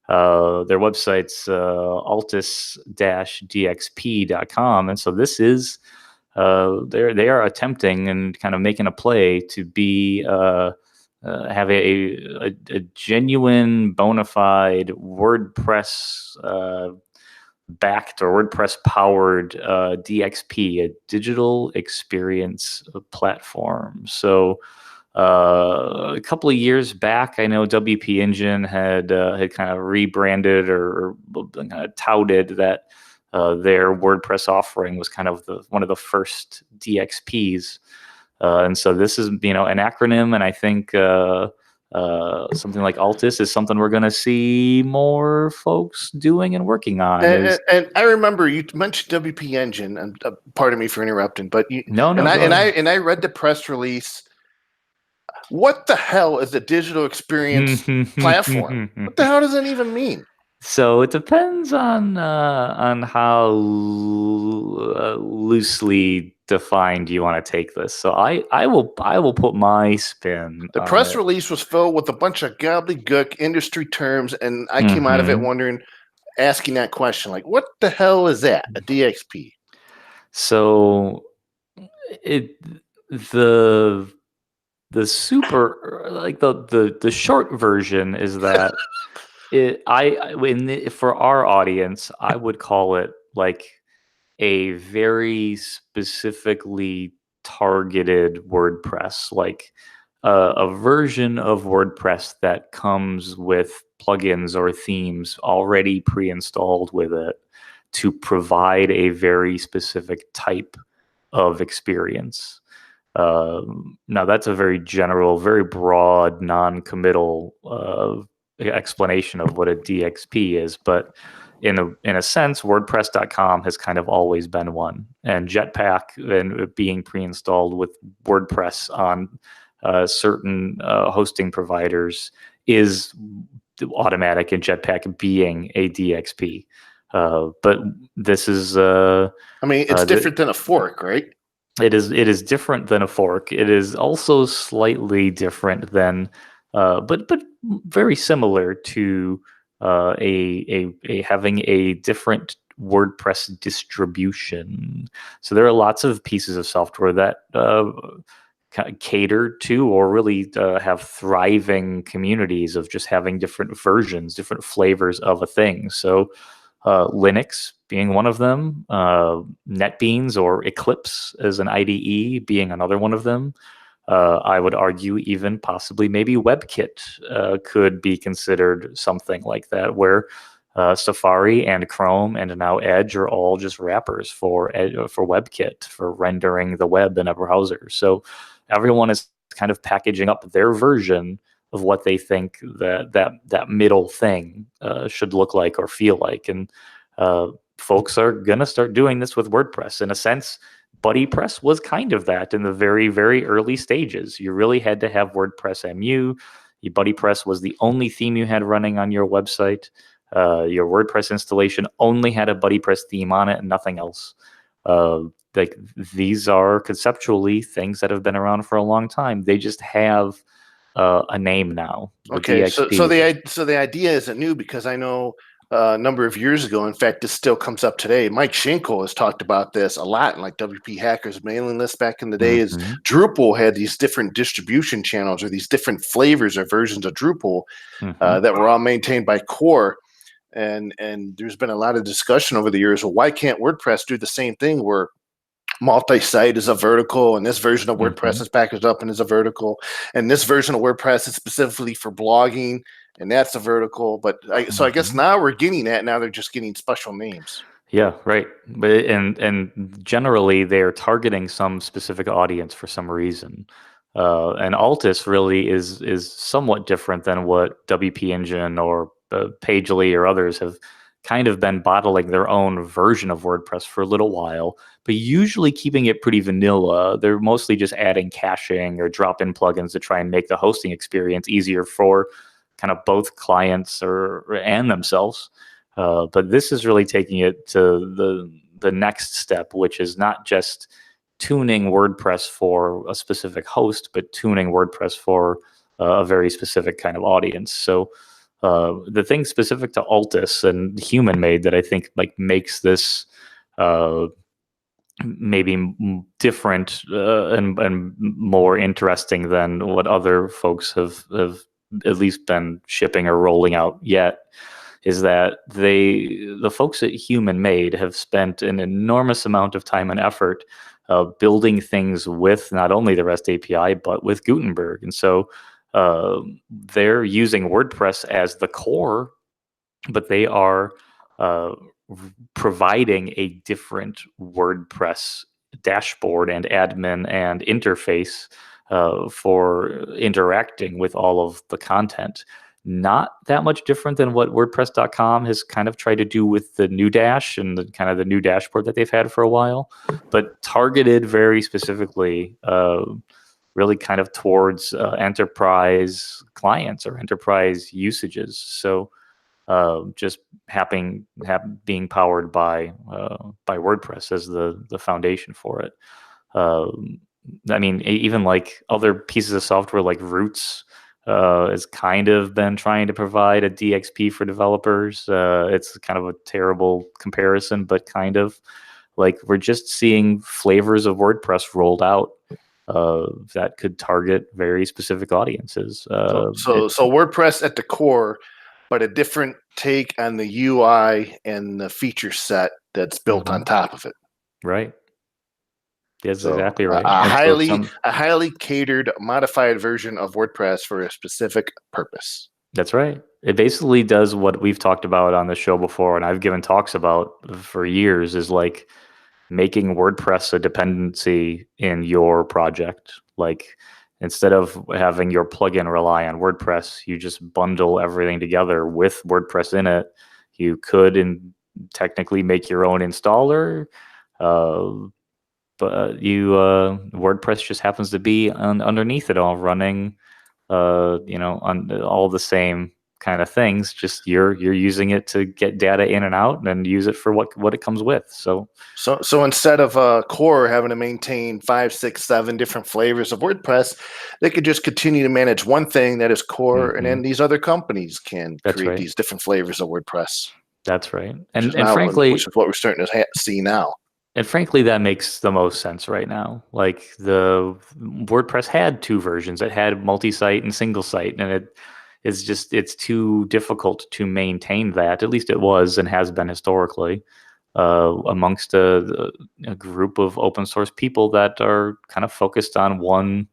Their website's altis-dxp.com. And so this is, they are attempting and kind of making a play to be, have a genuine, bona fide WordPress backed or WordPress powered DXP, a digital experience platform. So a couple of years back, I know WP Engine had kind of rebranded or kind of touted that their WordPress offering was kind of one of the first DXPs. And so this is, an acronym, and I think something like Altis is something we're going to see more folks doing and working on. And I remember you mentioned WP Engine, and pardon me for interrupting, but I read the press release. What the hell is a digital experience platform? What the hell does that even mean? So it depends on how loosely defined you want to take this. So I will put my spin. The press release was filled with a bunch of gobbledygook industry terms, and I came out of it asking that question, like, what the hell is that, a DXP? So the super, like the short version is that for our audience, I would call it like a very specifically targeted WordPress, like a version of WordPress that comes with plugins or themes already pre-installed with it to provide a very specific type of experience. Now that's a very general, very broad, non-committal explanation of what a DXP is, but in a sense, WordPress.com has kind of always been one, and Jetpack and being pre-installed with WordPress on certain hosting providers is automatic, and Jetpack being a DXP. But this is, it's different than a fork, right? It is different than a fork. It is also slightly different than, but very similar to having a different WordPress distribution. So there are lots of pieces of software that cater to or really have thriving communities of just having different versions, different flavors of a thing. So Linux being one of them, NetBeans or Eclipse as an IDE being another one of them. I would argue even possibly maybe WebKit could be considered something like that, where Safari and Chrome and now Edge are all just wrappers for WebKit, for rendering the web in a browser. So everyone is kind of packaging up their version of what they think that middle thing should look like or feel like. And folks are going to start doing this with WordPress. In a sense, BuddyPress was kind of that in the very, very early stages. You really had to have WordPress MU. BuddyPress was the only theme you had running on your website. Your WordPress installation only had a BuddyPress theme on it and nothing else. Like these are conceptually things that have been around for a long time. They just have a name now. Okay, so the idea isn't new, because I know a number of years ago. In fact, this still comes up today. Mike Schenkel has talked about this a lot in like WP Hackers mailing list back in the day. Is Mhm. Drupal had these different distribution channels or these different flavors or versions of Drupal Mhm. that were all maintained by Core. And there's been a lot of discussion over the years. Well, why can't WordPress do the same thing where multi-site is a vertical and this version of WordPress Mhm. is packaged up and is a vertical, and this version of WordPress is specifically for blogging and that's a vertical. But so I guess Mhm. now we're getting that. Now they're just getting special names. Yeah, right. But and generally they're targeting some specific audience for some reason. And Altus really is somewhat different than what WP Engine or Pagely or others have kind of been bottling their own version of WordPress for a little while, but usually keeping it pretty vanilla. They're mostly just adding caching or drop-in plugins to try and make the hosting experience easier for kind of both clients and themselves. But this is really taking it to the next step, which is not just tuning WordPress for a specific host, but tuning WordPress for a very specific kind of audience. So the thing specific to Altus and Human Made that I think like makes this uh, maybe different and more interesting than what other folks have at least been shipping or rolling out yet is that the folks at Human Made have spent an enormous amount of time and effort building things with not only the REST API but with Gutenberg, and so they're using WordPress as the core, but they are uh, providing a different WordPress dashboard and admin and interface for interacting with all of the content. Not that much different than what WordPress.com has kind of tried to do with the new dash and the kind of the new dashboard that they've had for a while, but targeted very specifically, really kind of towards enterprise clients or enterprise usages. So just being powered by WordPress as the foundation for it. I mean, even like other pieces of software like Roots has kind of been trying to provide a DXP for developers. It's kind of a terrible comparison, but kind of like we're just seeing flavors of WordPress rolled out that could target very specific audiences. So WordPress at the core, but a different take on the UI and the feature set that's built on Mhm. top of it. Right. That's So exactly a, right. a And so highly a highly catered, modified version of WordPress for a specific purpose. that's right. It basically does what we've talked about on the show before, and I've given talks about for years, is like making WordPress a dependency in your project. Like instead of having your plugin rely on WordPress, you just bundle everything together with WordPress in it. You could technically make your own installer, uh, but WordPress just happens to be underneath it all, running on all the same kind of things. Just you're using it to get data in and out and use it for what it comes with. So instead of core having to maintain 5, 6, 7 different flavors of WordPress, they could just continue to manage one thing that is core, and then Mhm. these other companies can That's create right. these different flavors of WordPress, That's right. which And is and now which frankly, is what we're starting to see now. and frankly, that makes the most sense right now. Like the WordPress had two versions. It had multi-site and single site, and it's too difficult to maintain that. At least it was and has been historically amongst a group of open source people that are kind of focused on one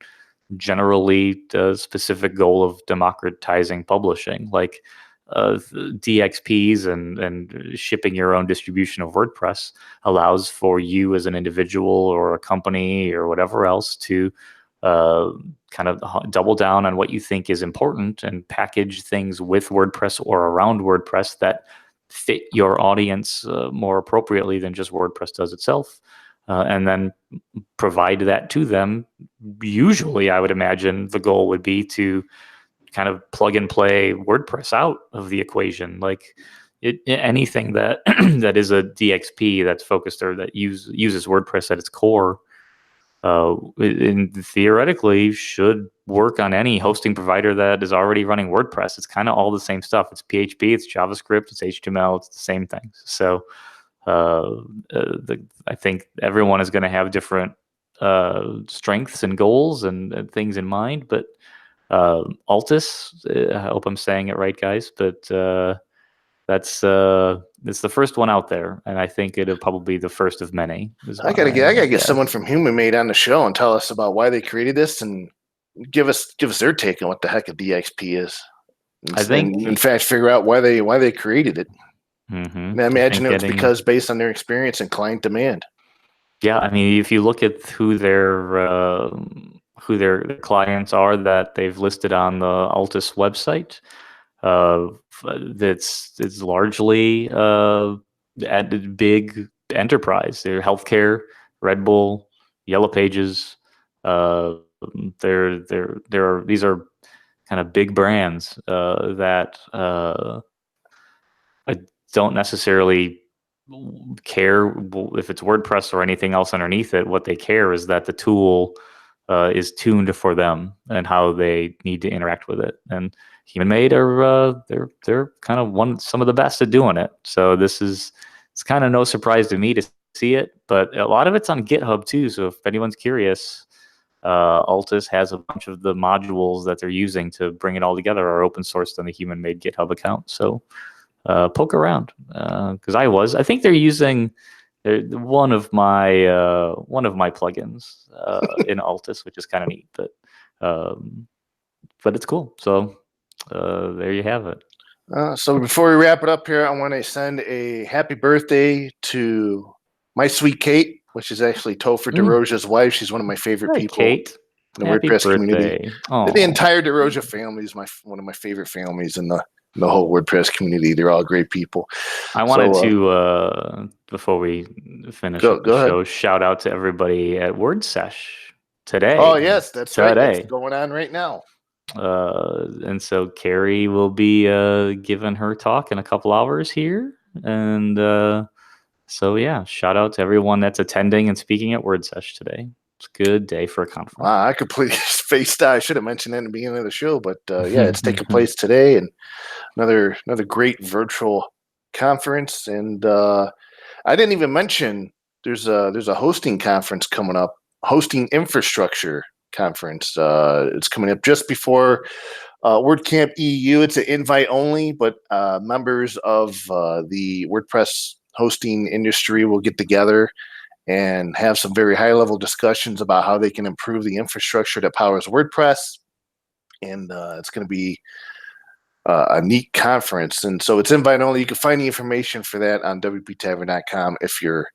generally specific goal of democratizing publishing, like DXPs and shipping your own distribution of WordPress allows for you as an individual or a company or whatever else to uh, kind of double down on what you think is important and package things with WordPress or around WordPress that fit your audience more appropriately than just WordPress does itself. And then provide that to them. Usually, I would imagine the goal would be to kind of plug and play WordPress out of the equation. Like anything that that is a DXP that's focused or that uses WordPress at its core and theoretically should work on any hosting provider that is already running WordPress. It's kind of all the same stuff. It's PHP, it's JavaScript, it's HTML, it's the same things. So I think everyone is going to have different strengths and goals and things in mind. But Altus, I hope I'm saying it right, guys. But that's it's the first one out there, and I think it'll probably be the first of many. I gotta get someone from Human Made on the show and tell us about why they created this and give us their take on what the heck a DXP is. I think, in fact, figure out why they created it. Mm-hmm. I imagine it's because based on their experience and client demand. Yeah, I mean, if you look at who their clients are that they've listed on the Altus website, it's largely at big enterprise. They're healthcare, Red Bull, Yellow Pages. These are kind of big brands that I don't necessarily care if it's WordPress or anything else underneath it. What they care is that the tool is tuned for them and how they need to interact with it. And Human Made are they're kind of some of the best at doing it. So it's kind of no surprise to me to see it, but a lot of it's on GitHub too. So if anyone's curious, Altus has a bunch of the modules that they're using to bring it all together are open sourced on the Human Made GitHub account. So poke around because I think they're using one of my plugins in Altus, which is kind of neat, but it's cool. So there you have it. So before we wrap it up here, I want to send a happy birthday to my sweet Kate, which is actually Topher DeRoja's wife. She's one of my favorite people. Kate. In the WordPress community. The entire DeRoja family is one of my favorite families in the whole WordPress community. They're all great people. I wanted to, before we finish the show, shout out to everybody at WordSesh today. Oh, yes, that's right. That's going on right now. And so Carrie will be giving her talk in a couple hours here. And so, yeah, shout out to everyone that's attending and speaking at WordSesh today. It's a good day for a conference. Wow, I completely spaced out. I should have mentioned that in the beginning of the show, but yeah, it's taking place today, and another great virtual conference. And I didn't even mention there's a hosting conference coming up, hosting infrastructure conference. It's coming up just before WordCamp EU. It's an invite only, but members of the WordPress hosting industry will get together and have some very high-level discussions about how they can improve the infrastructure that powers WordPress. And it's going to be a neat conference. And so it's invite only. You can find the information for that on wptavern.com if you're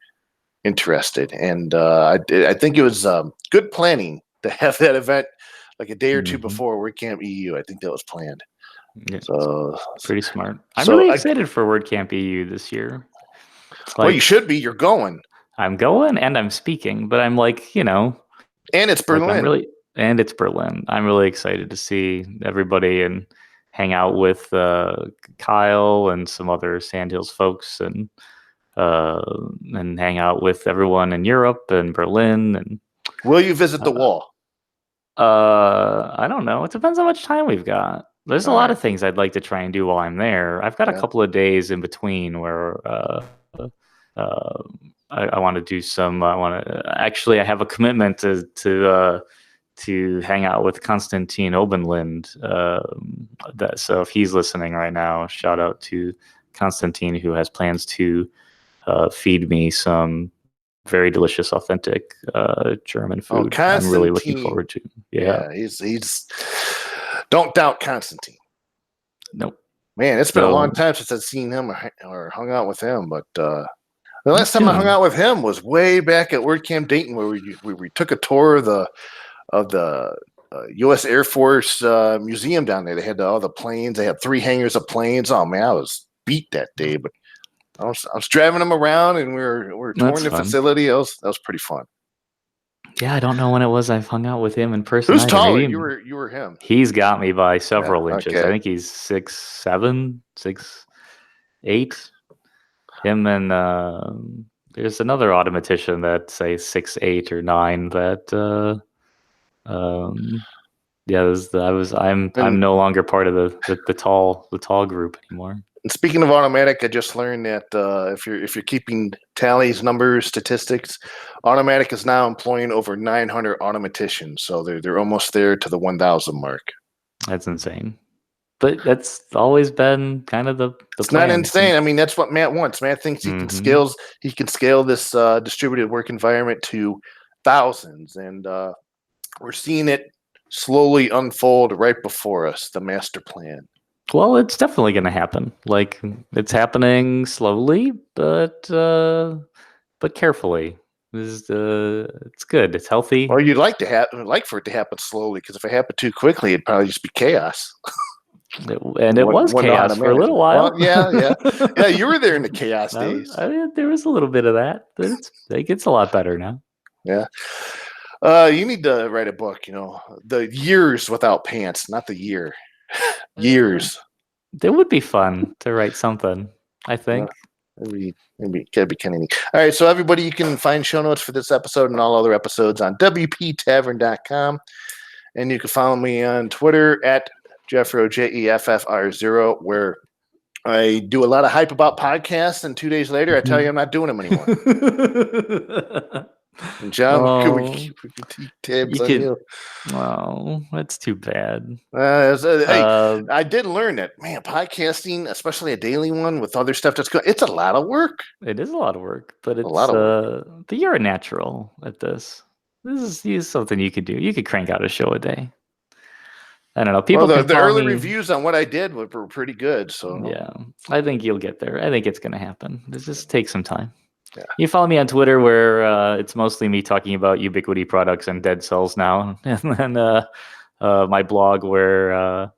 interested. And I think it was good planning to have that event like a day or two before WordCamp EU. I think that was planned. Yeah, so pretty smart. I'm really excited for WordCamp EU this year. Well, you should be. You're going. I'm going and I'm speaking, but I'm like, and it's Berlin. And it's Berlin. I'm really excited to see everybody and hang out with Kyle and some other Sandhills folks and hang out with everyone in Europe and Berlin. And will you visit the wall? I don't know. It depends how much time we've got. There's a lot of things I'd like to try and do while I'm there. I've got a couple of days in between where I want to do some. Actually, I have a commitment to hang out with Konstantin Obenlind. So if he's listening right now, shout out to Konstantin, who has plans to feed me some very delicious, authentic German food. I'm really looking forward to. Yeah, he's. Don't doubt Konstantin. Nope. Man, it's been a long time since I've seen him or hung out with him, but. The last time I hung out with him was way back at WordCamp Dayton, where we took a tour of the U.S. Air Force museum down there. They had all the planes. They had 3 hangars of planes. Oh man, I was beat that day, but I was driving them around, and we were touring the facility. That was pretty fun. Yeah, I don't know when it was I've hung out with him in person. Who's taller? You were him. He's got me by several inches. I think he's 6'7", 6'8". Him and there's another automatician that say 6, 8, or 9 that I'm And- no longer part of the tall group anymore. And speaking of Automatic, I just learned that if you're keeping tallies, numbers, statistics, Automatic is now employing over 900 automaticians, so they're almost there to the 1,000 mark. That's insane. But that's always been kind of the It's plan. not insane. I mean, that's what Matt wants. Matt thinks he can scale this distributed work environment to thousands, and we're seeing it slowly unfold right before us. The master plan. Well, it's definitely going to happen. Like, it's happening slowly, but carefully. It's good. It's healthy. Well, you'd like for it to happen slowly, because if it happened too quickly, it'd probably just be chaos. And it was chaos for a little while. Well, yeah. You were there in the chaos days. There was a little bit of that, but it gets a lot better now. Yeah. You need to write a book. The years without pants, not the year. Years. It would be fun to write something, I think. Maybe that'd be kind of neat. All right, so everybody, you can find show notes for this episode and all other episodes on WPTavern.com, and you can follow me on Twitter at Jeffro JEFFR0, where I do a lot of hype about podcasts, and 2 days later, I tell you I'm not doing them anymore. And John, could we keep tabs on you? Well, that's too bad. I did learn that, man, podcasting, especially a daily one with other stuff that's going, it's a lot of work. It is a lot of work, but it's a lot of work. But you're a natural at this. This is something you could do. You could crank out a show a day. I don't know. People. Well, the early reviews on what I did were pretty good. So yeah, I think you'll get there. I think it's going to happen. This just takes some time. Yeah. You follow me on Twitter, where it's mostly me talking about Ubiquity products and Dead Cells now, and then my blog, where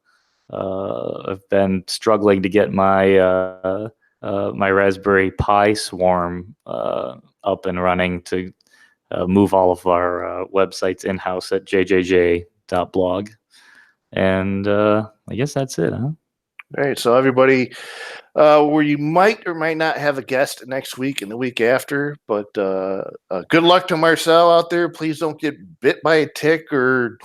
I've been struggling to get my my Raspberry Pi swarm up and running to move all of our websites in-house at jjj.blog. And I guess that's it, huh? All right, so everybody, where you might or might not have a guest next week and the week after, but good luck to Marcel out there. Please don't get bit by a tick or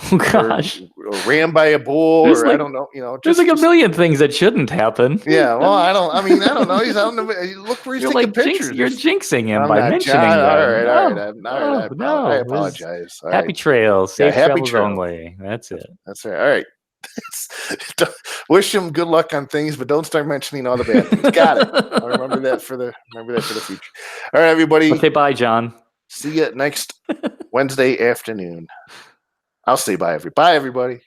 ran by a bull, or I don't know. There's like a million things that shouldn't happen. Yeah, well, I don't know. He's out in the, look where he's taking pictures. You're jinxing him by mentioning that. All right. I apologize. Happy trails. Safe travels only. That's it. That's right. All right. Wish him good luck on things, but don't start mentioning all the bad things. Got it. I'll remember that for the future. All right, everybody. Okay, bye, John. See you next Wednesday afternoon. I'll say bye, everybody.